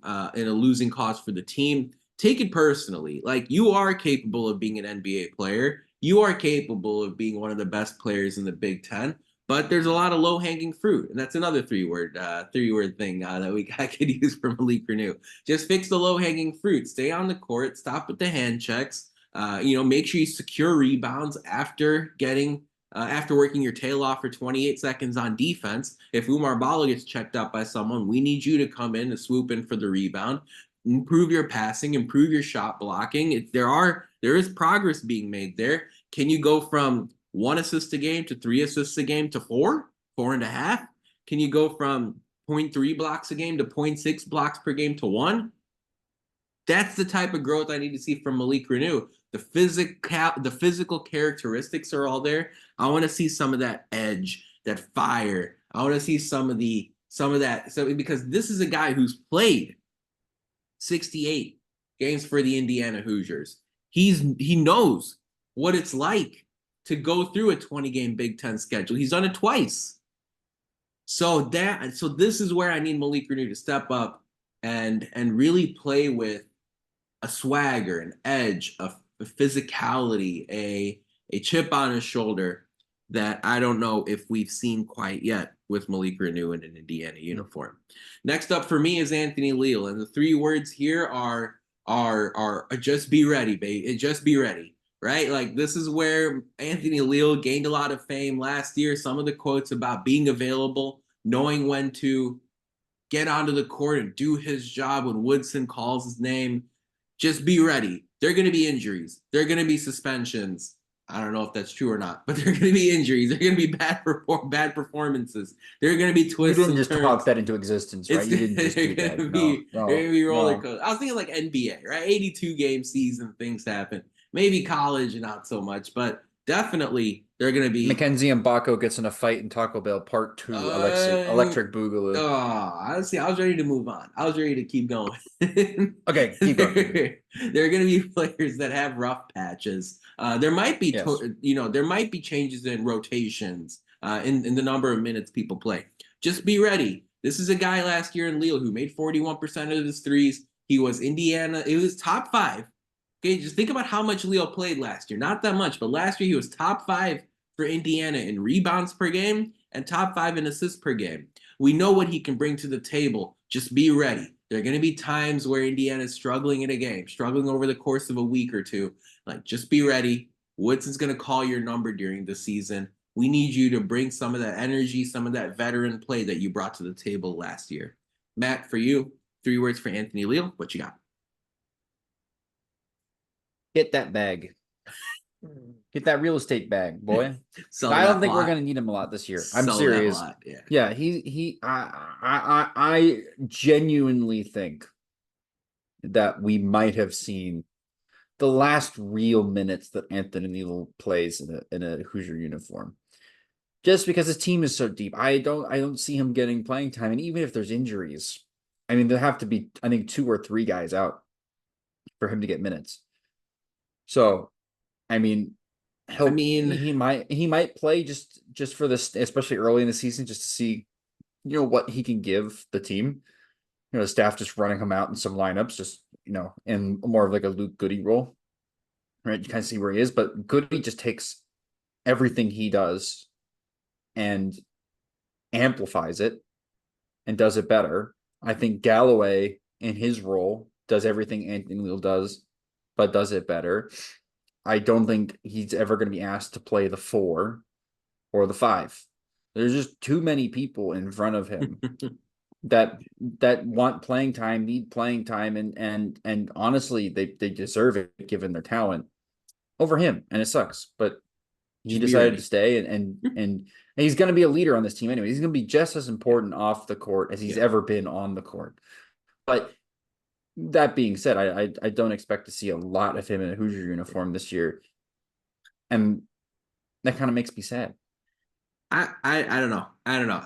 cause for the team. Take it personally. Like, you are capable of being an NBA player. You are capable of being one of the best players in the Big Ten. But there's a lot of low-hanging fruit, and that's another three-word thing that I could use for Malik Reneau. Just fix the low-hanging fruit. Stay on the court. Stop with the hand checks. Make sure you secure rebounds after working your tail off for 28 seconds on defense. If Umar Balo gets checked out by someone, we need you to come in and swoop in for the rebound. Improve your passing. Improve your shot blocking. There is progress being made there. Can you go from 1 assist a game to 3 assists a game to 4.5? Can you go from 0.3 blocks a game to 0.6 blocks per game to 1? That's the type of growth I need to see from Malik Reneau. The physical characteristics are all there. I want to see some of that edge, that fire. I want to see some of that. So because this is a guy who's played 68 games for the Indiana Hoosiers. He knows what it's like to go through a 20-game Big Ten schedule. He's done it twice. So this is where I need Malik Reneau to step up and really play with a swagger, an edge, a physicality, a chip on his shoulder that I don't know if we've seen quite yet with Malik Reneau in an Indiana uniform. Next up for me is Anthony Leal, and the 3 words here are just be ready, baby. Just be ready. Right? Like, this is where Anthony Leal gained a lot of fame last year. Some of the quotes about being available, knowing when to get onto the court and do his job when Woodson calls his name. Just be ready. There are going to be injuries. There are going to be suspensions. I don't know if that's true or not, but there are going to be injuries. There are going to be bad performances. There are going to be twists. You didn't just talk that into existence, right? You didn't just do that. They're going to be roller coaster. I was thinking like NBA, right? 82-game season, things happen. Maybe college, not so much, but definitely they're going to be. Mackenzie Mgbako gets in a fight in Taco Bell Part 2. Electric Boogaloo. Honestly, I was ready to move on. I was ready to keep going. Okay, keep going. There are going to be players that have rough patches. There might be, there might be changes in rotations in the number of minutes people play. Just be ready. This is a guy last year in Leal who made 41% of his threes. He was Indiana. It was top 5. Okay, just think about how much Leal played last year. Not that much, but last year he was top 5 for Indiana in rebounds per game and top 5 in assists per game. We know what he can bring to the table. Just be ready. There are going to be times where Indiana is struggling in a game, struggling over the course of a week or two. Like, just be ready. Woodson's going to call your number during the season. We need you to bring some of that energy, some of that veteran play that you brought to the table last year. Matt, for you, 3 words for Anthony Leal. What you got? Get that bag. Get that real estate bag, boy. I don't think we're gonna need him a lot this year. I'm serious. Yeah, I genuinely think that we might have seen the last real minutes that Anthony Leal plays in a Hoosier uniform. Just because his team is so deep. I don't see him getting playing time. And even if there's injuries, I mean, there have to be, I think, 2 or 3 guys out for him to get minutes. So, I mean, he might play just for this, especially early in the season, just to see, what he can give the team. The staff just running him out in some lineups, just in more of like a Luke Goode role, right? You kind of see where he is, but Goode just takes everything he does and amplifies it and does it better. I think Galloway in his role does everything Anthony Leal does, but does it better. I don't think he's ever going to be asked to play the 4 or the 5. There's just too many people in front of him that want playing time, need playing time, and honestly, they deserve it given their talent over him, and it sucks. But he decided to stay, and he's going to be a leader on this team anyway. He's going to be just as important off the court as he's ever been on the court. But that being said, I don't expect to see a lot of him in a Hoosier uniform this year, and that kind of makes me sad. I don't know.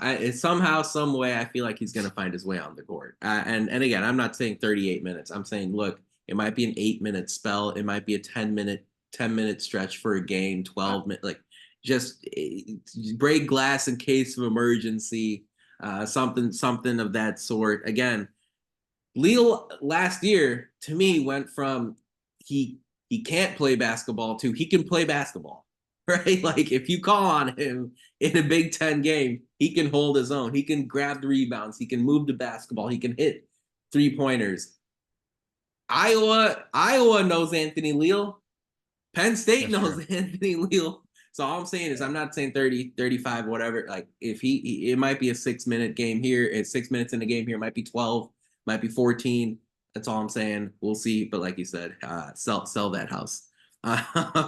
It's somehow, some way, I feel like he's going to find his way on the court. And again, I'm not saying 38 minutes. I'm saying, look, it might be an 8-minute spell. It might be a 10-minute stretch for a game, 12 minutes, like just break glass in case of emergency, something of that sort. Again, Leal last year to me went from he can't play basketball to he can play basketball, right? Like if you call on him in a Big Ten game, he can hold his own. He can grab the rebounds. He can move the basketball. He can hit 3-pointers. Iowa knows Anthony Leal. Penn State knows Anthony Leal. So all I'm saying is I'm not saying 30, 35, whatever. Like if it might be a 6-minute game here. It's 6 minutes in the game here. It might be 12, might be 14. That's all I'm saying. We'll see. But like you said, sell that house.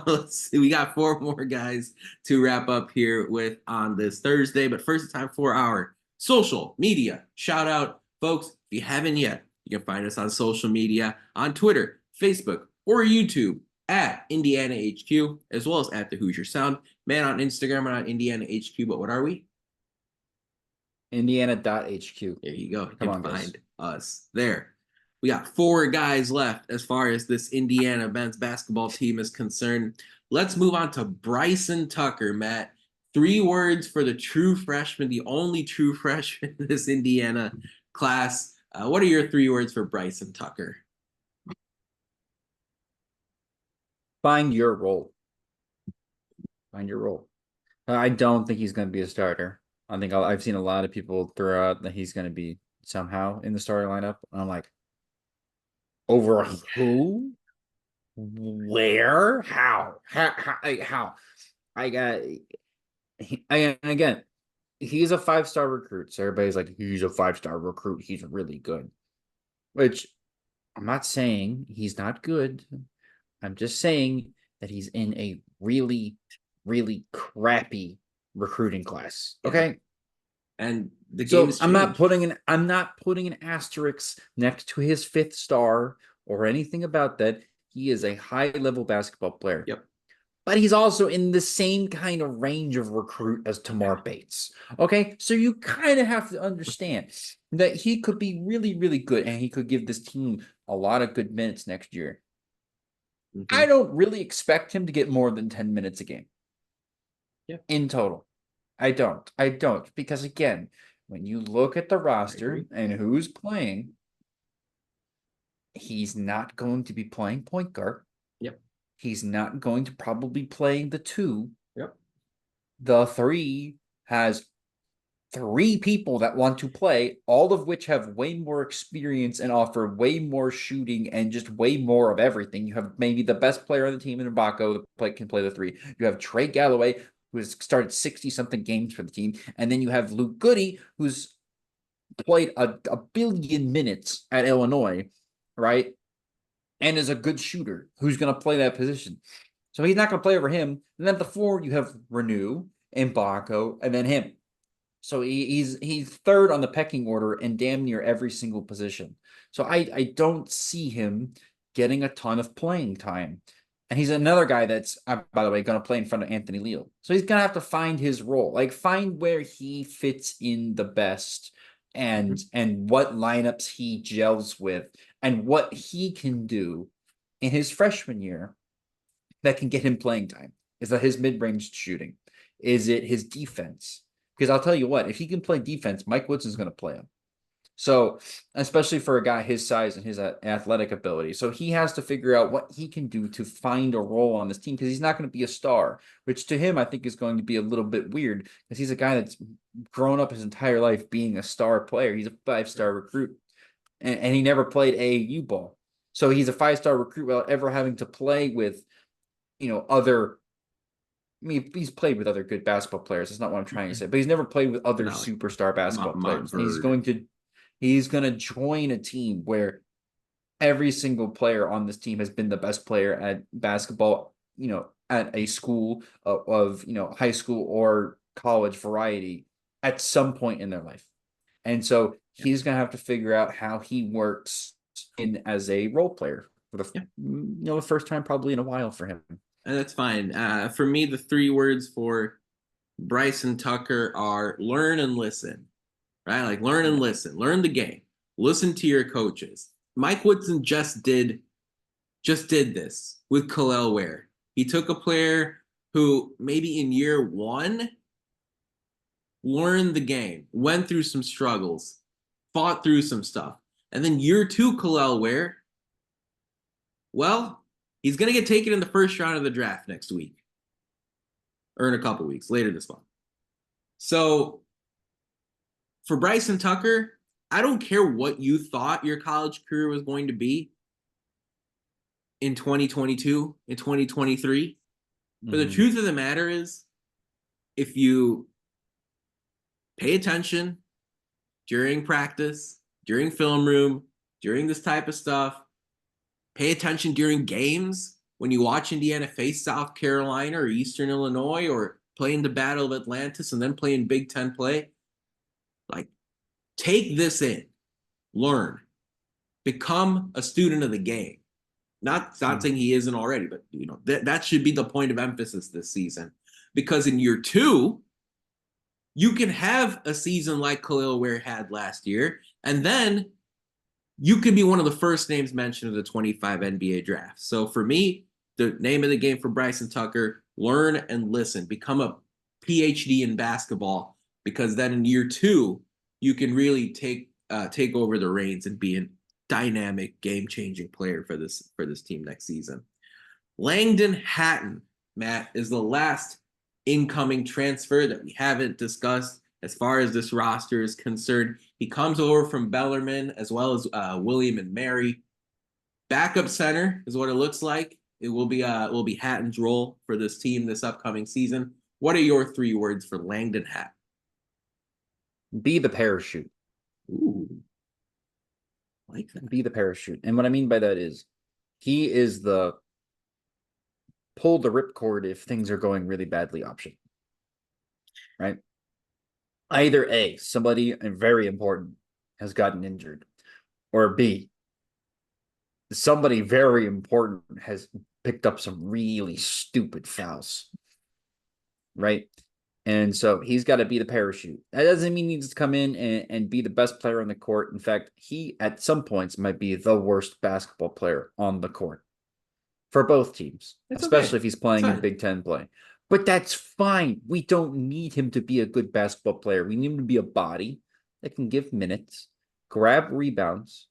Let's see. We got 4 more guys to wrap up here with on this Thursday. But first, it's time for our social media shout out. Folks, if you haven't yet, you can find us on social media on Twitter, Facebook, or YouTube at Indiana HQ, as well as at the Hoosier Sound. Man, on Instagram and on Indiana HQ, but what are we? Indiana.HQ. There you go. You can find us there. We got 4 guys left as far as this Indiana men's basketball team is concerned. Let's move on to Bryson Tucker, Matt. 3 words for the true freshman, the only true freshman in this Indiana class. What are your 3 words for Bryson Tucker? Find your role. Find your role. I don't think he's going to be a starter. I think I've seen a lot of people throw out that he's going to be somehow in the starting lineup. I'm like, over who? Where? How? How? Again, he's a 5-star recruit. So everybody's like, he's a 5-star recruit. He's really good. Which I'm not saying he's not good. I'm just saying that he's in a really, really crappy recruiting class. Okay. And the game I'm not putting an asterisk next to his 5th star or anything about that. He is a high-level basketball player. Yep. But he's also in the same kind of range of recruit as Tamar Bates. Okay? So you kind of have to understand that he could be really, really good, and he could give this team a lot of good minutes next year. Mm-hmm. I don't really expect him to get more than 10 minutes a game. Yeah. In total. I don't. Because again, when you look at the roster and who's playing, he's not going to be playing point guard. Yep. He's not going to probably play the 2. Yep. The 3 has 3 people that want to play, all of which have way more experience and offer way more shooting and just way more of everything. You have maybe the best player on the team in Mgbako that can play the 3. You have Trey Galloway, who has started 60-something games for the team. And then you have Luke Goode, who's played a billion minutes at Illinois, right? And is a good shooter who's going to play that position. So he's not going to play over him. And then at the 4, you have Reneau and Mgbako, and then him. So he's third on the pecking order in damn near every single position. So I don't see him getting a ton of playing time. And he's another guy that's, by the way, going to play in front of Anthony Leal. So he's going to have to find his role, like find where he fits in the best and what lineups he gels with and what he can do in his freshman year that can get him playing time. Is that his mid-range shooting? Is it his defense? Because I'll tell you what, if he can play defense, Mike Woodson's going to play him. So, especially for a guy his size and his athletic ability. So he has to figure out what he can do to find a role on this team because he's not going to be a star, which to him I think is going to be a little bit weird because he's a guy that's grown up his entire life being a star player. He's a 5-star recruit and he never played AAU ball. So he's a 5-star recruit without ever having to play with, other. I mean, he's played with other good basketball players. That's not what I'm trying to say. But he's never played with other superstar basketball players. And he's going to join a team where every single player on this team has been the best player at basketball, at a school of high school or college variety at some point in their life. And so he's going to have to figure out how he works in as a role player for the first time probably in a while for him. And that's fine. For me, the 3 words for Bryson Tucker are learn and listen, right? Like learn and listen, learn the game, listen to your coaches. Mike Woodson just did this with Kalel Ware. He took a player who maybe in year 1 learned the game, went through some struggles, fought through some stuff. And then year 2, Kalel Ware, well, he's going to get taken in the first round of the draft next week. Or in a couple weeks, later this month. So, for Bryson Tucker, I don't care what you thought your college career was going to be in 2022, in 2023. But the truth of the matter is, if you pay attention during practice, during film room, during this type of stuff, pay attention during games when you watch Indiana face South Carolina or Eastern Illinois or play in the Battle of Atlantis and then play in Big Ten play. Like, take this in, learn, become a student of the game. Not saying he isn't already, but that should be the point of emphasis this season. Because in year 2, you can have a season like Kalel Ware had last year, and then you could be one of the first names mentioned of the 25 NBA draft. So for me, the name of the game for Bryson Tucker, learn and listen, become a PhD in basketball, because then in year 2, you can really take over the reins and be a dynamic, game-changing player for this team next season. Langdon Hatton, Matt, is the last incoming transfer that we haven't discussed as far as this roster is concerned. He comes over from Bellarmine as well as William and Mary. Backup center is what it looks like. It will be Hatton's role for this team this upcoming season. What are your 3 words for Langdon Hatton? Be the parachute. Ooh, I like that. Be the parachute. And what I mean by that is he is the pull the ripcord if things are going really badly option. Right? Either A, somebody very important has gotten injured, or B, somebody very important has picked up some really stupid fouls, right? And so he's got to be the parachute. That doesn't mean he needs to come in and be the best player on the court. In fact, he at some points might be the worst basketball player on the court for both teams, especially if he's playing in Big Ten play. But that's fine. We don't need him to be a good basketball player. We need him to be a body that can give minutes, grab rebounds.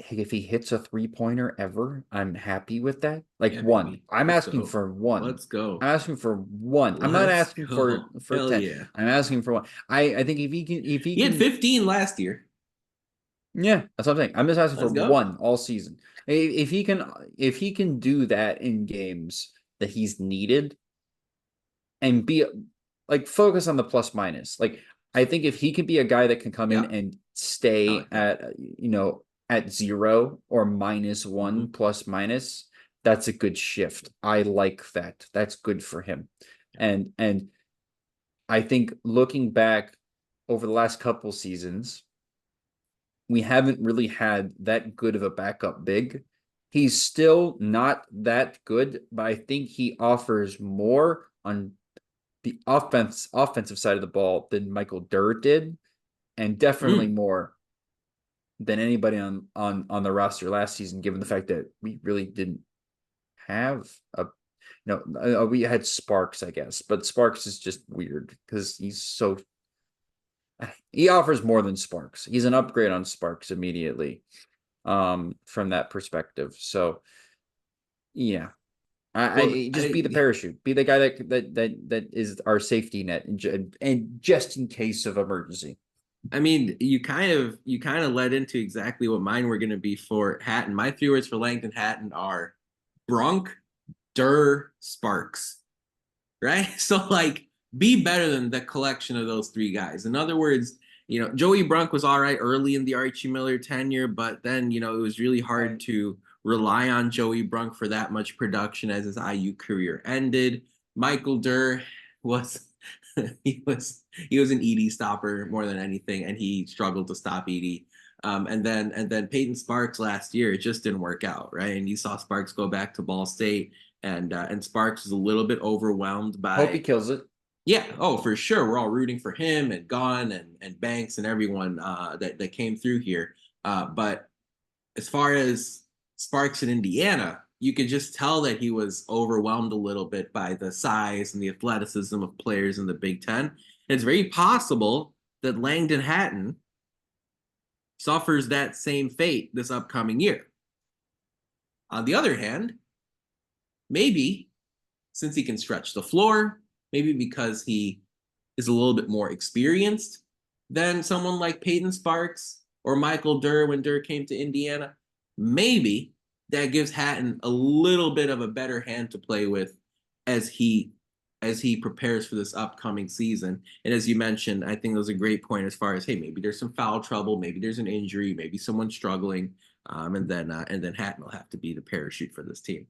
If he hits a 3-pointer ever, I'm happy with that. One. Baby. I'm asking for 1. Let's go. I'm asking for 1. I'm not asking for 10. Yeah. I'm asking for 1. I think if he had 15 last year. Yeah, that's what I'm saying. I'm just asking for 1 all season. If he can do that in games that he's needed, and be like focus on the plus minus. Like I think if he can be a guy that can come in and stay at at 0 or -1 plus minus, that's a good shift. I like that. That's good for him. And I think looking back over the last couple seasons, we haven't really had that good of a backup big. He's still not that good, but I think he offers more on the offensive side of the ball than Michael Durr did, and definitely more than anybody on the roster last season, given the fact that we really didn't have a we had Sparks, I guess, but Sparks is just weird because he offers more than Sparks. He's an upgrade on Sparks immediately from that perspective. So yeah, I just be the parachute, be the guy that is our safety net and just in case of emergency. I mean, you kind of led into exactly what mine were going to be for Hatton. My 3 words for Langdon Hatton are Brunk, Durr, Sparks, right? So like, be better than the collection of those 3 guys. In other words, Joey Brunk was all right early in the Archie Miller tenure, but then, it was really hard to rely on Joey Brunk for that much production as his IU career ended. Michael Durr was he was an Edey stopper more than anything, and he struggled to stop Edey. And then Peyton Sparks last year, it just didn't work out, right? And you saw Sparks go back to Ball State, and Sparks was a little bit overwhelmed by. Hope he kills it. Yeah, oh, for sure. We're all rooting for him and Gunn and Banks and everyone that came through here. But as far as Sparks in Indiana, you could just tell that he was overwhelmed a little bit by the size and the athleticism of players in the Big Ten. It's very possible that Langdon Hatton suffers that same fate this upcoming year. On the other hand, maybe since he can stretch the floor, maybe because he is a little bit more experienced than someone like Peyton Sparks or Michael Durr when Durr came to Indiana, maybe that gives Hatton a little bit of a better hand to play with as he prepares for this upcoming season. And as you mentioned, I think that was a great point as far as, hey, maybe there's some foul trouble, maybe there's an injury, maybe someone's struggling, and then Hatton will have to be the parachute for this team.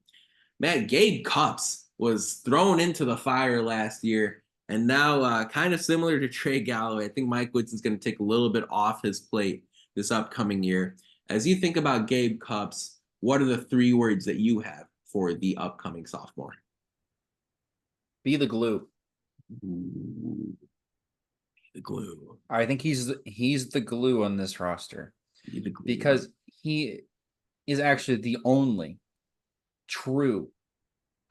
Man, Gabe Cupps was thrown into the fire last year, and now kind of similar to Trey Galloway, I think Mike Woodson's going to take a little bit off his plate this upcoming year. As you think about Gabe Cupps, what are the 3 words that you have for the upcoming sophomore? Be the glue. Ooh, the glue. I think he's the glue on this roster because he is actually the only true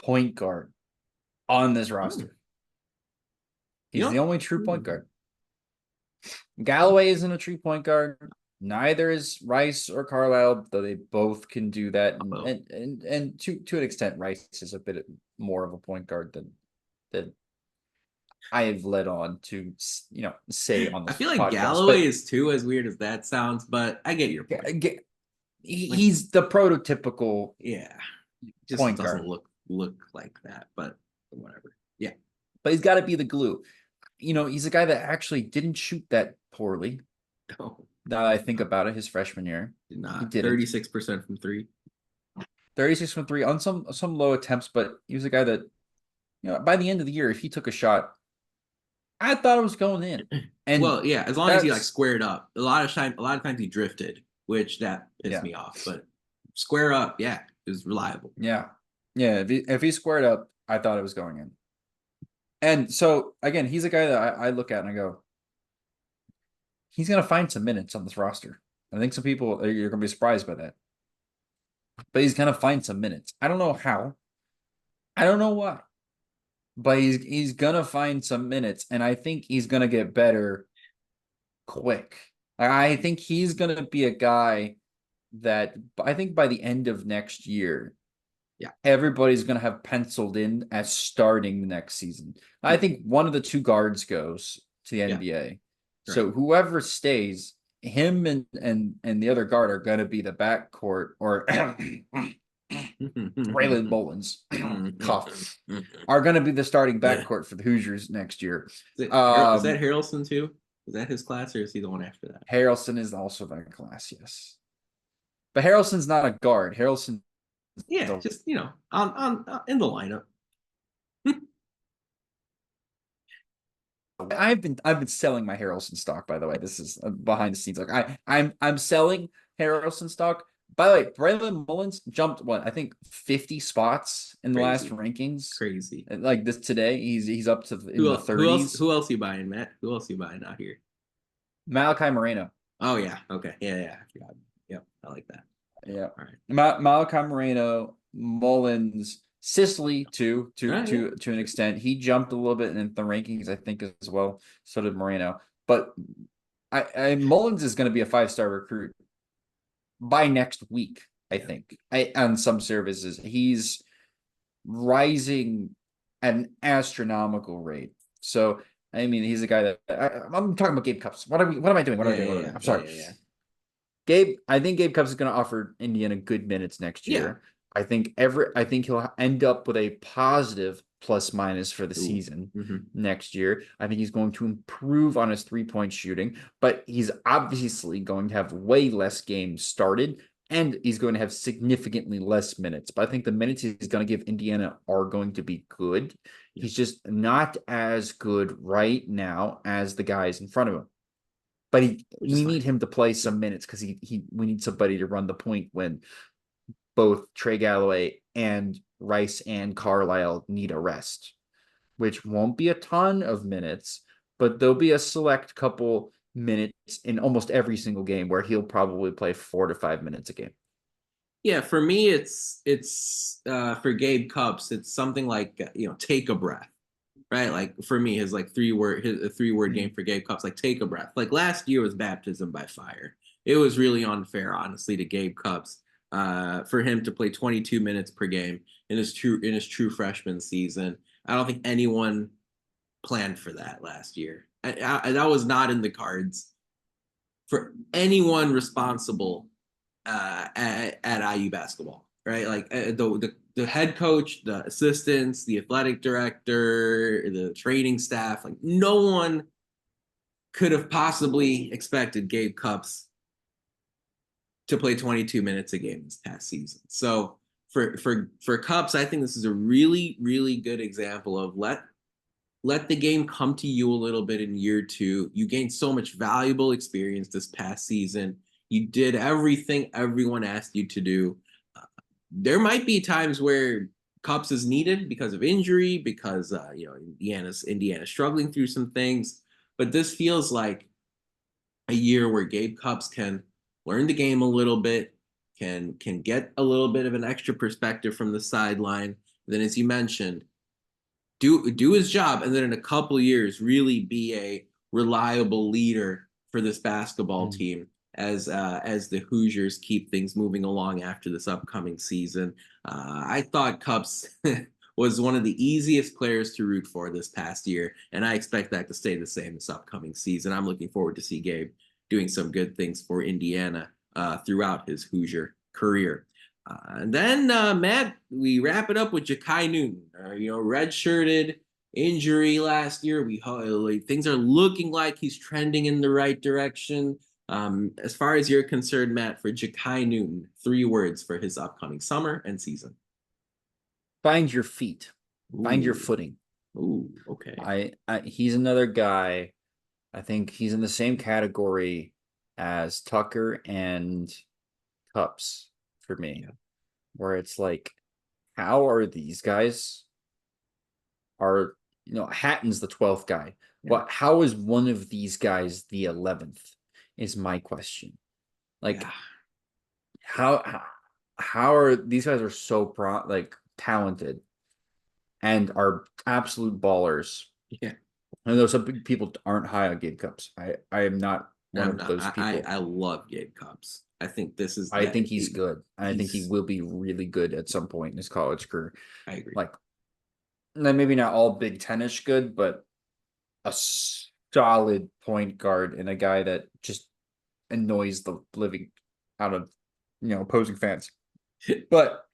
point guard on this roster. He's the only true point guard. Galloway isn't a true point guard. Neither is Rice or Carlyle, though they both can do that. And to an extent, Rice is a bit more of a point guard than I have led on to, say on this. I feel like podcast, Galloway is too, as weird as that sounds, but I get your point. He's the prototypical, just point doesn't guard. look like that, but whatever. Yeah, but he's got to be the glue. He's a guy that actually didn't shoot that poorly. No. Now that I think about it, his freshman year, he did 36% from 3. 36 from 3 on some low attempts, but he was a guy that, by the end of the year, if he took a shot, I thought it was going in. And well, yeah, as long as he squared up. A lot of times he drifted, which that pissed me off. But square up, it was reliable. Yeah. If he squared up, I thought it was going in. And so again, he's a guy that I look at and I go, he's going to find some minutes on this roster. I think some people, you're going to be surprised by that. But he's going to find some minutes. I don't know how. I don't know why. But he's going to find some minutes. And I think he's going to get better quick. I think he's going to be a guy that I think by the end of next year, everybody's going to have penciled in as starting the next season. I think one of the 2 guards goes to the NBA. So whoever stays, him and the other guard are going to be the backcourt, or Braylon Mullins, cough, are going to be the starting backcourt for the Hoosiers next year. Is that Harrelson too? Is that his class, or is he the one after that? Harrelson is also that class, yes. But Harrelson's not a guard. Harrelson, yeah, just on in the lineup. I've been selling my Harrelson stock, by the way. This is behind the scenes. Like I'm selling Harrelson stock. By the way, Braylon Mullins jumped I think 50 spots in the last rankings. Crazy. Like this today, he's up to in the 30s. Who else you buying, Matt? Who else you buying out here? Malachi Moreno. Oh yeah. Okay. Yeah. Yep. I like that. Yeah. All right. Malachi Moreno, Mullins, Sicily too, to an extent. He jumped a little bit in the rankings, I think, as well. So did Moreno. But Mullins is going to be a 5-star recruit by next week, I think. On some services, he's rising at an astronomical rate. So I mean, he's a guy that I'm talking about. Gabe Cupps. What am I doing? I'm sorry. I think Gabe Cupps is going to offer Indiana good minutes next year. I think he'll end up with a positive plus minus for the season next year. I think he's going to improve on his 3-point shooting, but he's obviously going to have way less games started, and he's going to have significantly less minutes. But I think the minutes he's going to give Indiana are going to be good. He's just not as good right now as the guys in front of him. But we need him to play some minutes because we need somebody to run the point when both Trey Galloway and Rice and Carlyle need a rest, which won't be a ton of minutes, but there'll be a select couple minutes in almost every single game where he'll probably play 4 to 5 minutes a game. Yeah, for me, it's for Gabe Cupps, it's something like take a breath, right? Like for me, his 3-word game for Gabe Cupps, like take a breath. Like last year was baptism by fire. It was really unfair, honestly, to Gabe Cupps. For him to play 22 minutes per game in his true freshman season. I don't think anyone planned for that last year. That was not in the cards for anyone responsible at IU basketball, right? Like the head coach, the assistants, the athletic director, the training staff, like no one could have possibly expected Gabe Cupps to play 22 minutes a game this past season. So for Cupps, I think this is a really, really good example of let the game come to you a little bit in year 2. You gained so much valuable experience this past season. You did everything everyone asked you to do. There might be times where Cupps is needed because of injury, because Indiana's struggling through some things. But this feels like a year where Gabe Cupps can learn the game a little bit, can get a little bit of an extra perspective from the sideline. Then, as you mentioned, do his job, and then in a couple of years, really be a reliable leader for this basketball team as the Hoosiers keep things moving along after this upcoming season. I thought Cupps was one of the easiest players to root for this past year, and I expect that to stay the same this upcoming season. I'm looking forward to see Gabe doing some good things for Indiana throughout his Hoosier career. And then, Matt, we wrap it up with Jakai Newton. Redshirted, injury last year. Things are looking like he's trending in the right direction. As far as you're concerned, Matt, for Jakai Newton, 3 words for his upcoming summer and season. Find your feet. Ooh. Find your footing. Ooh, okay. He's another guy. I think he's in the same category as Tucker and Cupps for me, where it's like, how are these guys? Hatton's the 12th guy. Yeah. How is one of these guys the 11th? Is my question. Like, how are these guys are so talented and are absolute ballers? Yeah. I know some people aren't high on Gabe Cupps. I am not one of those people. I love Gabe Cupps. I think this is. I think he's good. I think he will be really good at some point in his college career. I agree. Like, maybe not all Big Ten-ish good, but a solid point guard and a guy that just annoys the living out of opposing fans. But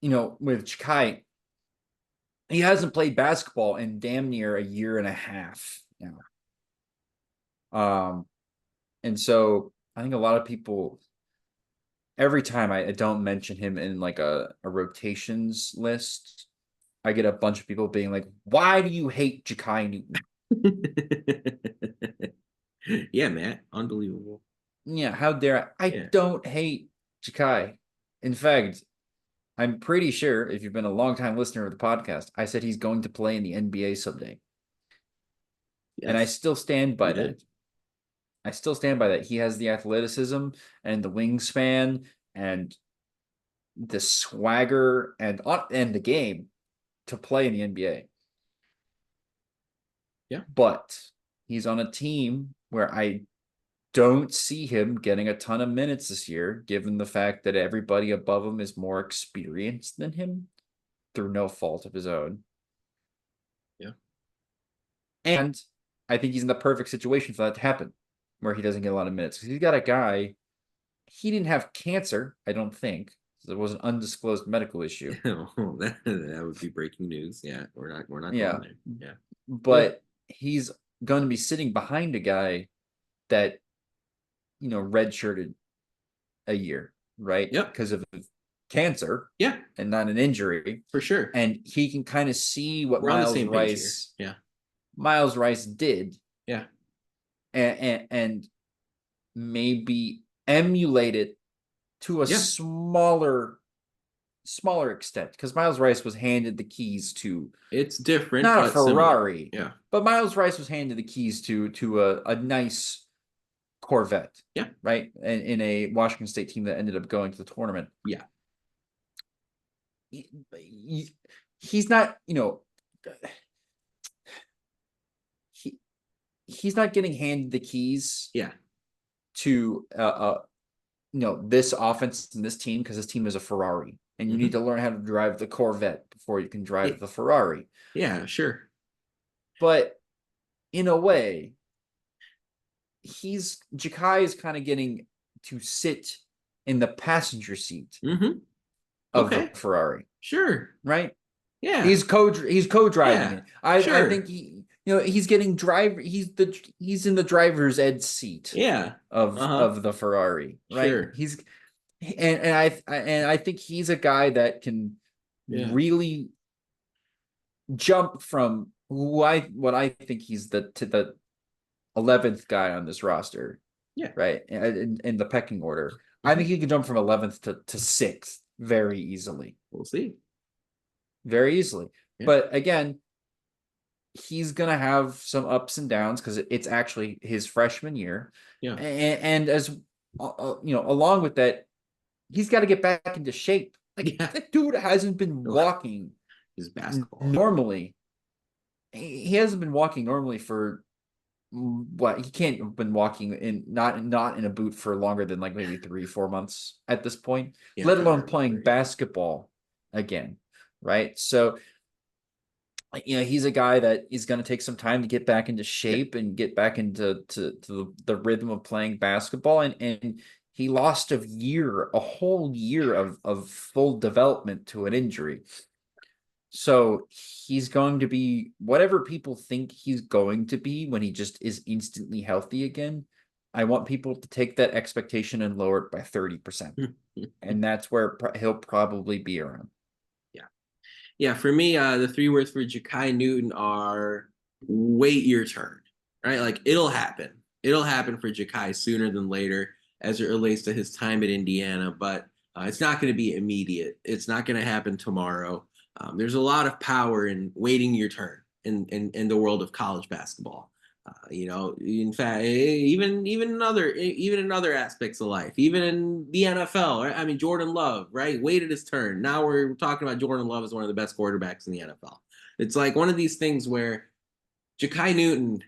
with Jakai, he hasn't played basketball in damn near a year and a half now. And so I think a lot of people, every time I don't mention him in like a rotations list, I get a bunch of people being like, why do you hate Jakai Newton? Yeah, Matt. Unbelievable. Yeah, how dare I? I don't hate Jakai. In fact, I'm pretty sure if you've been a long time listener of the podcast, I said he's going to play in the NBA someday. Yes. And I still stand by that. I still stand by that. He has the athleticism and the wingspan and the swagger and the game to play in the NBA. Yeah. But he's on a team where I don't see him getting a ton of minutes this year, given the fact that everybody above him is more experienced than him through no fault of his own. Yeah. And I think he's in the perfect situation for that to happen, where he doesn't get a lot of minutes. Because he's got a guy, he didn't have cancer, I don't think. It was an undisclosed medical issue. that would be breaking news. Yeah, we're not going there. Yeah. But he's going to be sitting behind a guy that, redshirted a year, right? Yep. Because of cancer. Yeah. And not an injury. For sure. And he can kind of see what We're Miles Rice. Yeah. Miles Rice did. Yeah. And maybe emulate it to a smaller extent, because Miles Rice was handed the keys to, it's different, not a Ferrari, yeah, but Miles Rice was handed the keys to a nice Corvette, right, in a Washington State team that ended up going to the tournament. He's not, he's not getting handed the keys to this offense and this team, because this team is a Ferrari, and you need to learn how to drive the Corvette before you can drive the Ferrari. Yeah, sure. But in a way, Jakai is kind of getting to sit in the passenger seat of the Ferrari. Sure. Right? Yeah. He's co-driving it. I think he's getting he's in the driver's ed seat. Yeah. Of the Ferrari. Right. Sure. He's and I think he's a guy that can really jump from what I think he's to the 11th guy on this roster. Yeah. Right. In the pecking order. I think he can jump from 11th to 6th very easily. We'll see. Very easily. Yeah. But again, he's going to have some ups and downs because it's actually his freshman year. Yeah. And as along with that, he's got to get back into shape. Like, that dude hasn't been walking his basketball normally. He hasn't been walking normally for what? He can't have been walking in not in a boot for longer than like maybe 3-4 months at this point, let alone playing basketball again. Right. So, he's a guy that is going to take some time to get back into shape and get back into the rhythm of playing basketball. And he lost a whole year of full development to an injury. So he's going to be whatever people think he's going to be when he just is instantly healthy again. I want people to take that expectation and lower it by 30%. And that's where he'll probably be around. Yeah, for me, the 3 words for Jakai Newton are wait your turn, right? Like, it'll happen. It'll happen for Jakai sooner than later as it relates to his time at Indiana, but it's not going to be immediate. It's not going to happen tomorrow. There's a lot of power in waiting your turn in the world of college basketball. In fact, even in other aspects of life, even in the NFL, right? I mean, Jordan Love, right? Waited his turn. Now we're talking about Jordan Love as one of the best quarterbacks in the NFL. It's like one of these things where Jakai Newton,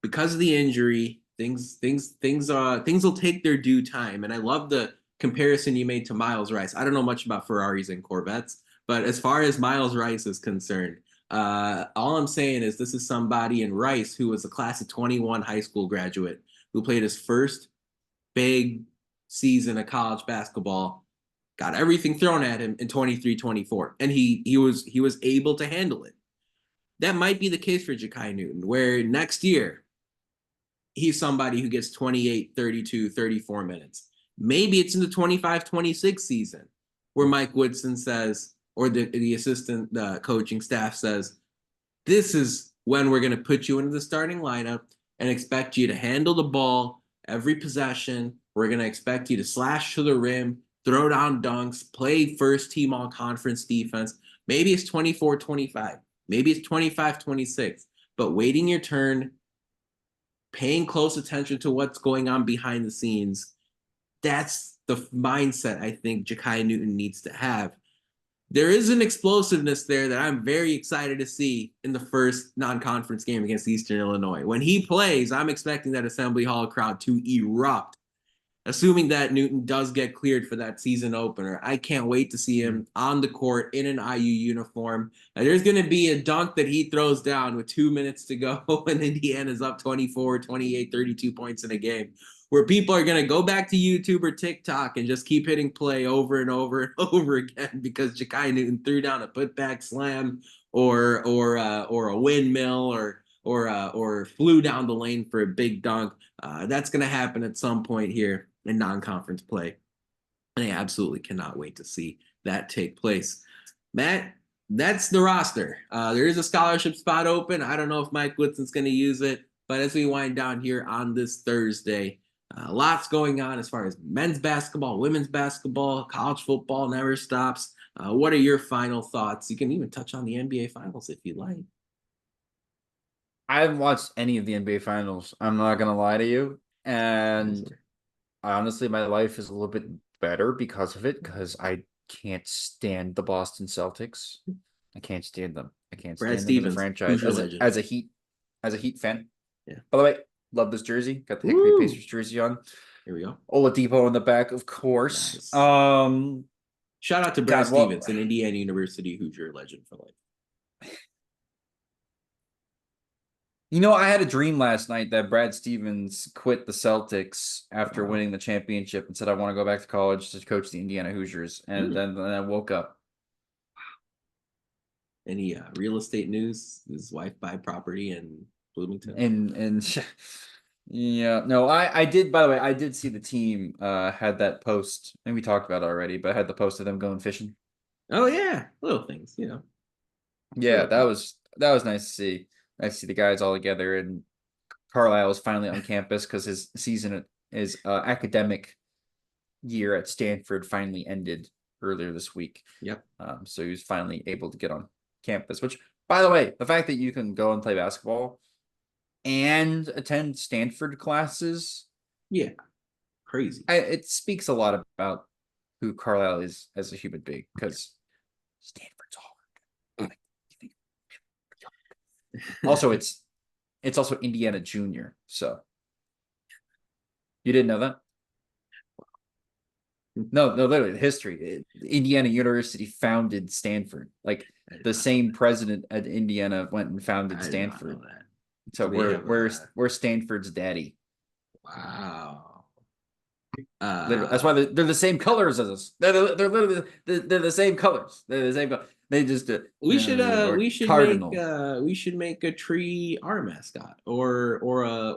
because of the injury, things will take their due time. And I love the comparison you made to Miles Rice. I don't know much about Ferraris and Corvettes, but as far as Miles Rice is concerned, all I'm saying is this is somebody in Rice who was a class of 21 high school graduate who played his first big season of college basketball got everything thrown at him in 23-24, and he was able to handle it. That might be the case for Jakai Newton, where next year he's somebody who gets 28, 32, 34 minutes. Maybe it's in the 25-26 season where Mike Woodson says, or the assistant coaching staff says, this is when we're going to put you into the starting lineup and expect you to handle the ball every possession. We're going to expect you to slash to the rim, throw down dunks, play first team all conference defense. Maybe it's 24-25. Maybe it's 25-26. But waiting your turn, paying close attention to what's going on behind the scenes, that's the mindset I think Jakai Newton needs to have. There is an explosiveness there that I'm very excited to see in the first non-conference game against Eastern Illinois. When he plays, I'm expecting that Assembly Hall crowd to erupt, assuming that Newton does get cleared for that season opener. I can't wait to see him on the court in an IU uniform. And there's going to be a dunk that he throws down with 2 minutes to go when Indiana's up 24, 28, 32 points in a game, where people are going to go back to YouTube or TikTok and just keep hitting play over and over and over again because Jakai Newton threw down a putback slam or a windmill or flew down the lane for a big dunk. That's going to happen at some point here in non-conference play. And I absolutely cannot wait to see that take place. Matt, that's the roster. There is a scholarship spot open. I don't know if Mike Woodson's going to use it, but as we wind down here on this Thursday, lots going on as far as men's basketball, women's basketball, college football never stops. What are your final thoughts? You can even touch on the NBA Finals if you like. I haven't watched any of the NBA Finals. I'm not gonna lie to you, and honestly, my life is a little bit better because of it. Because I can't stand the Boston Celtics. I can't stand them. I can't stand them as a franchise. As a Heat fan. Yeah. By the way, love this jersey. Got the Hickory Pacers jersey on. Here we go. Oladipo in the back, of course. Nice. Shout out to Brad Stevens, an Indiana University Hoosier legend for life. You know, I had a dream last night that Brad Stevens quit the Celtics after winning the championship and said, I want to go back to college to coach the Indiana Hoosiers. And then I woke up. Any real estate news? His wife buy property in Bloomington? And yeah, no, I did, by the way, I did see the team had that post, and we talked about it already, but I had the post of them going fishing. Oh, yeah. Little things, you know. Yeah, that was nice to see. Nice to see the guys all together, and Carlyle is finally on campus because his season, his academic year at Stanford finally ended earlier this week. Yep. So he was finally able to get on campus, which, by the way, the fact that you can go and play basketball and attend Stanford classes. Yeah. Crazy. It speaks a lot about who Carlyle is as a human being, because Stanford's hard. Also, it's also Indiana Junior. So you didn't know that? No, literally the history. Indiana University founded Stanford. Like the same president at Indiana went and founded Stanford. So we're Stanford's daddy. Wow. That's why they're the same colors as us. They're literally the same colors. They're the same color. They just we should make a tree our mascot or a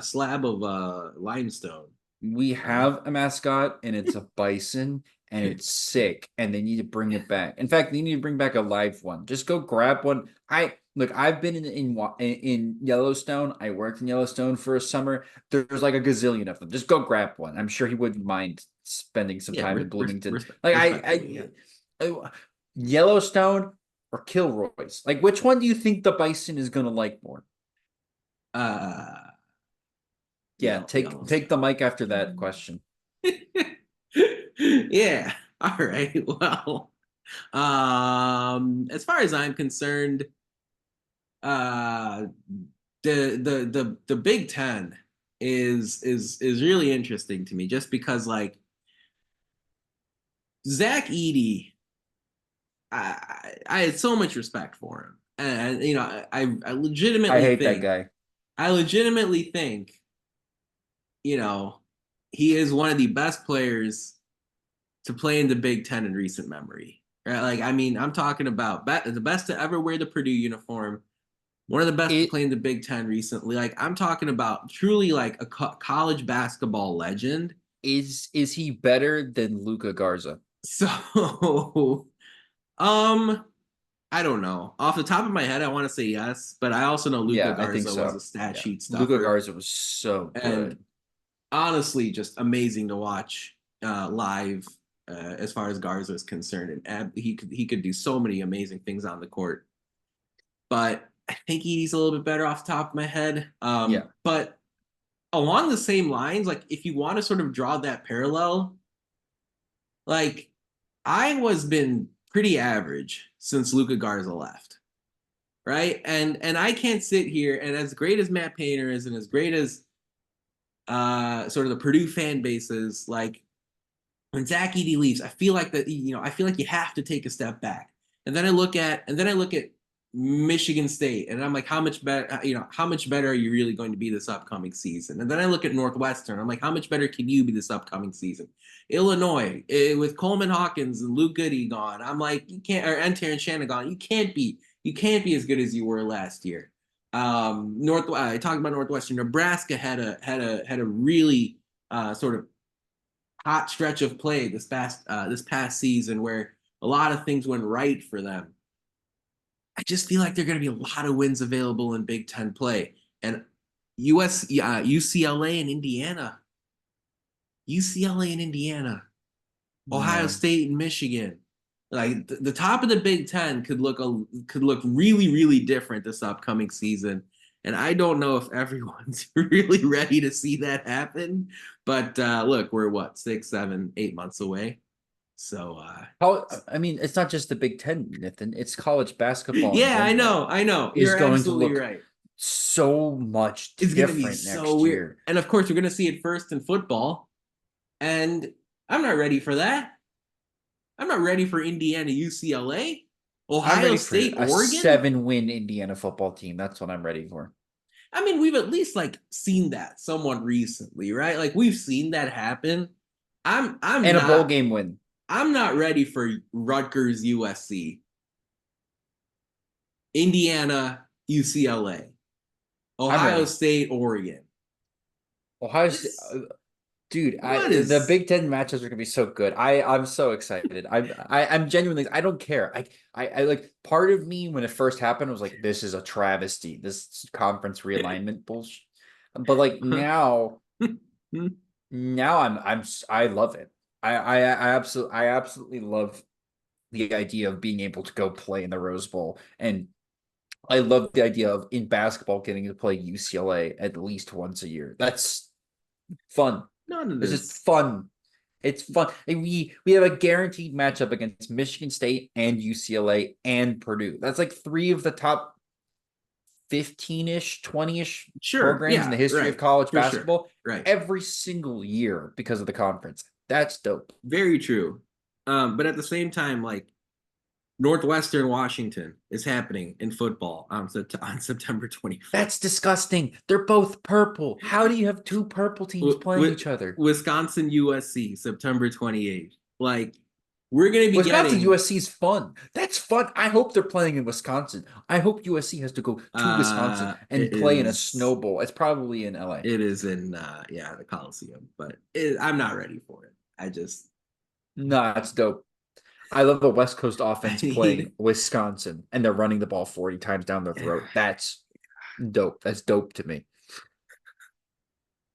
slab of limestone. We have a mascot, and it's a bison, and it's sick, and they need to bring it back. In fact, they need to bring back a live one. Just go grab one. I've been in Yellowstone. I worked in Yellowstone for a summer. There's like a gazillion of them. Just go grab one. I'm sure he wouldn't mind spending some time in Bloomington. Yellowstone or Kilroy's. Like, which one do you think the bison is gonna like more? Yeah, take the mic after that question. Yeah. All right. Well, as far as I'm concerned, the Big Ten is really interesting to me, just because, like, Zach Edey, I had so much respect for him, and you know, I legitimately hate that guy. I legitimately think, you know, he is one of the best players to play in the Big Ten in recent memory. Right? Like, I mean, I'm talking about the best to ever wear the Purdue uniform. One of the best to play in the Big Ten recently. Like, I'm talking about truly like a college basketball legend. Is he better than Luka Garza? So, I don't know. Off the top of my head, I want to say yes, but I also know Luka Yeah, I think Garza so. was a stat sheet Luka stuffer. Garza was so good. And honestly, just amazing to watch live as far as Garza is concerned. And he could do so many amazing things on the court. But I think he's a little bit better off the top of my head. But along the same lines, like if you want to sort of draw that parallel, like Iowa's been pretty average since Luka Garza left, right? And I can't sit here, and as great as Matt Painter is, and as great as sort of the Purdue fan base is, like when Zach Edey leaves, I feel like you have to take a step back. And then I look at Michigan State, and I'm like, how much better are you really going to be this upcoming season? And then I look at Northwestern, I'm like, how much better can you be this upcoming season? Illinois, with Coleman Hawkins and Luke Goode gone, I'm like, you can't, and Terrence Shannon gone, you can't be as good as you were last year. I talked about Northwestern. Nebraska had a really sort of hot stretch of play this past season where a lot of things went right for them. I just feel like there are going to be a lot of wins available in Big Ten play, and UCLA and Indiana, Ohio State and Michigan. Like the top of the Big Ten could look really, really different this upcoming season. And I don't know if everyone's really ready to see that happen. But look, we're 6, 7, 8 months away. So I mean, it's not just the Big Ten, Nithin. It's college basketball. Yeah, I know. You're absolutely right. So much it's different gonna be next so weird. year. And of course, we're gonna see it first in football. And I'm not ready for that. I'm not ready for Indiana, UCLA, Ohio State, a Oregon. 7-win Indiana football team. That's what I'm ready for. I mean, we've at least seen that somewhat recently, right? Like we've seen that happen. I'm and not, a bowl game win. I'm not ready for Rutgers, USC, Indiana, UCLA, Ohio State, Oregon. Ohio State. Dude, the Big Ten matchups are gonna be so good. I'm so excited. I'm genuinely, I don't care. I like, part of me when it first happened was like, this is a travesty, this conference realignment bullshit. But like now I love it. I absolutely love the idea of being able to go play in the Rose Bowl, and I love the idea of in basketball getting to play UCLA at least once a year. That's fun. This is fun. It's fun. And we have a guaranteed matchup against Michigan State and UCLA and Purdue. That's like 3 of the top 15-ish, 20-ish programs in the history of college basketball every single year because of the conference. That's dope. Very true. But at the same time, like Northwestern Washington is happening in football on September 24th. That's disgusting. They're both purple. How do you have 2 purple teams playing each other? Wisconsin USC, September 28th. Like, we're going to be Wisconsin USC is fun. That's fun. I hope they're playing in Wisconsin. I hope USC has to go to Wisconsin and play in a snow bowl. It's probably in LA. It is in the Coliseum, but I'm not ready for it. Nah, it's dope. I love the West Coast offense playing Wisconsin, and they're running the ball 40 times down their throat. That's dope. That's dope to me.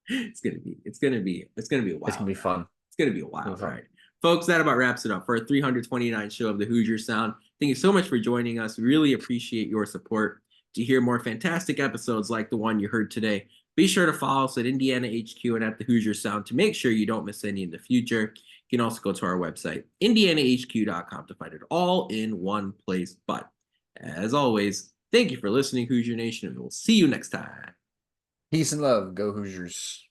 It's gonna be a wild. It's gonna be fun. It's gonna be a wild ride, folks. That about wraps it up for our 329 show of the Hoosier Sound. Thank you so much for joining us. We really appreciate your support. To hear more fantastic episodes like the one you heard today, be sure to follow us at Indiana HQ and at the Hoosier Sound to make sure you don't miss any in the future. You can also go to our website, indianahq.com, to find it all in one place. But as always, thank you for listening, Hoosier Nation, and we'll see you next time. Peace and love. Go Hoosiers.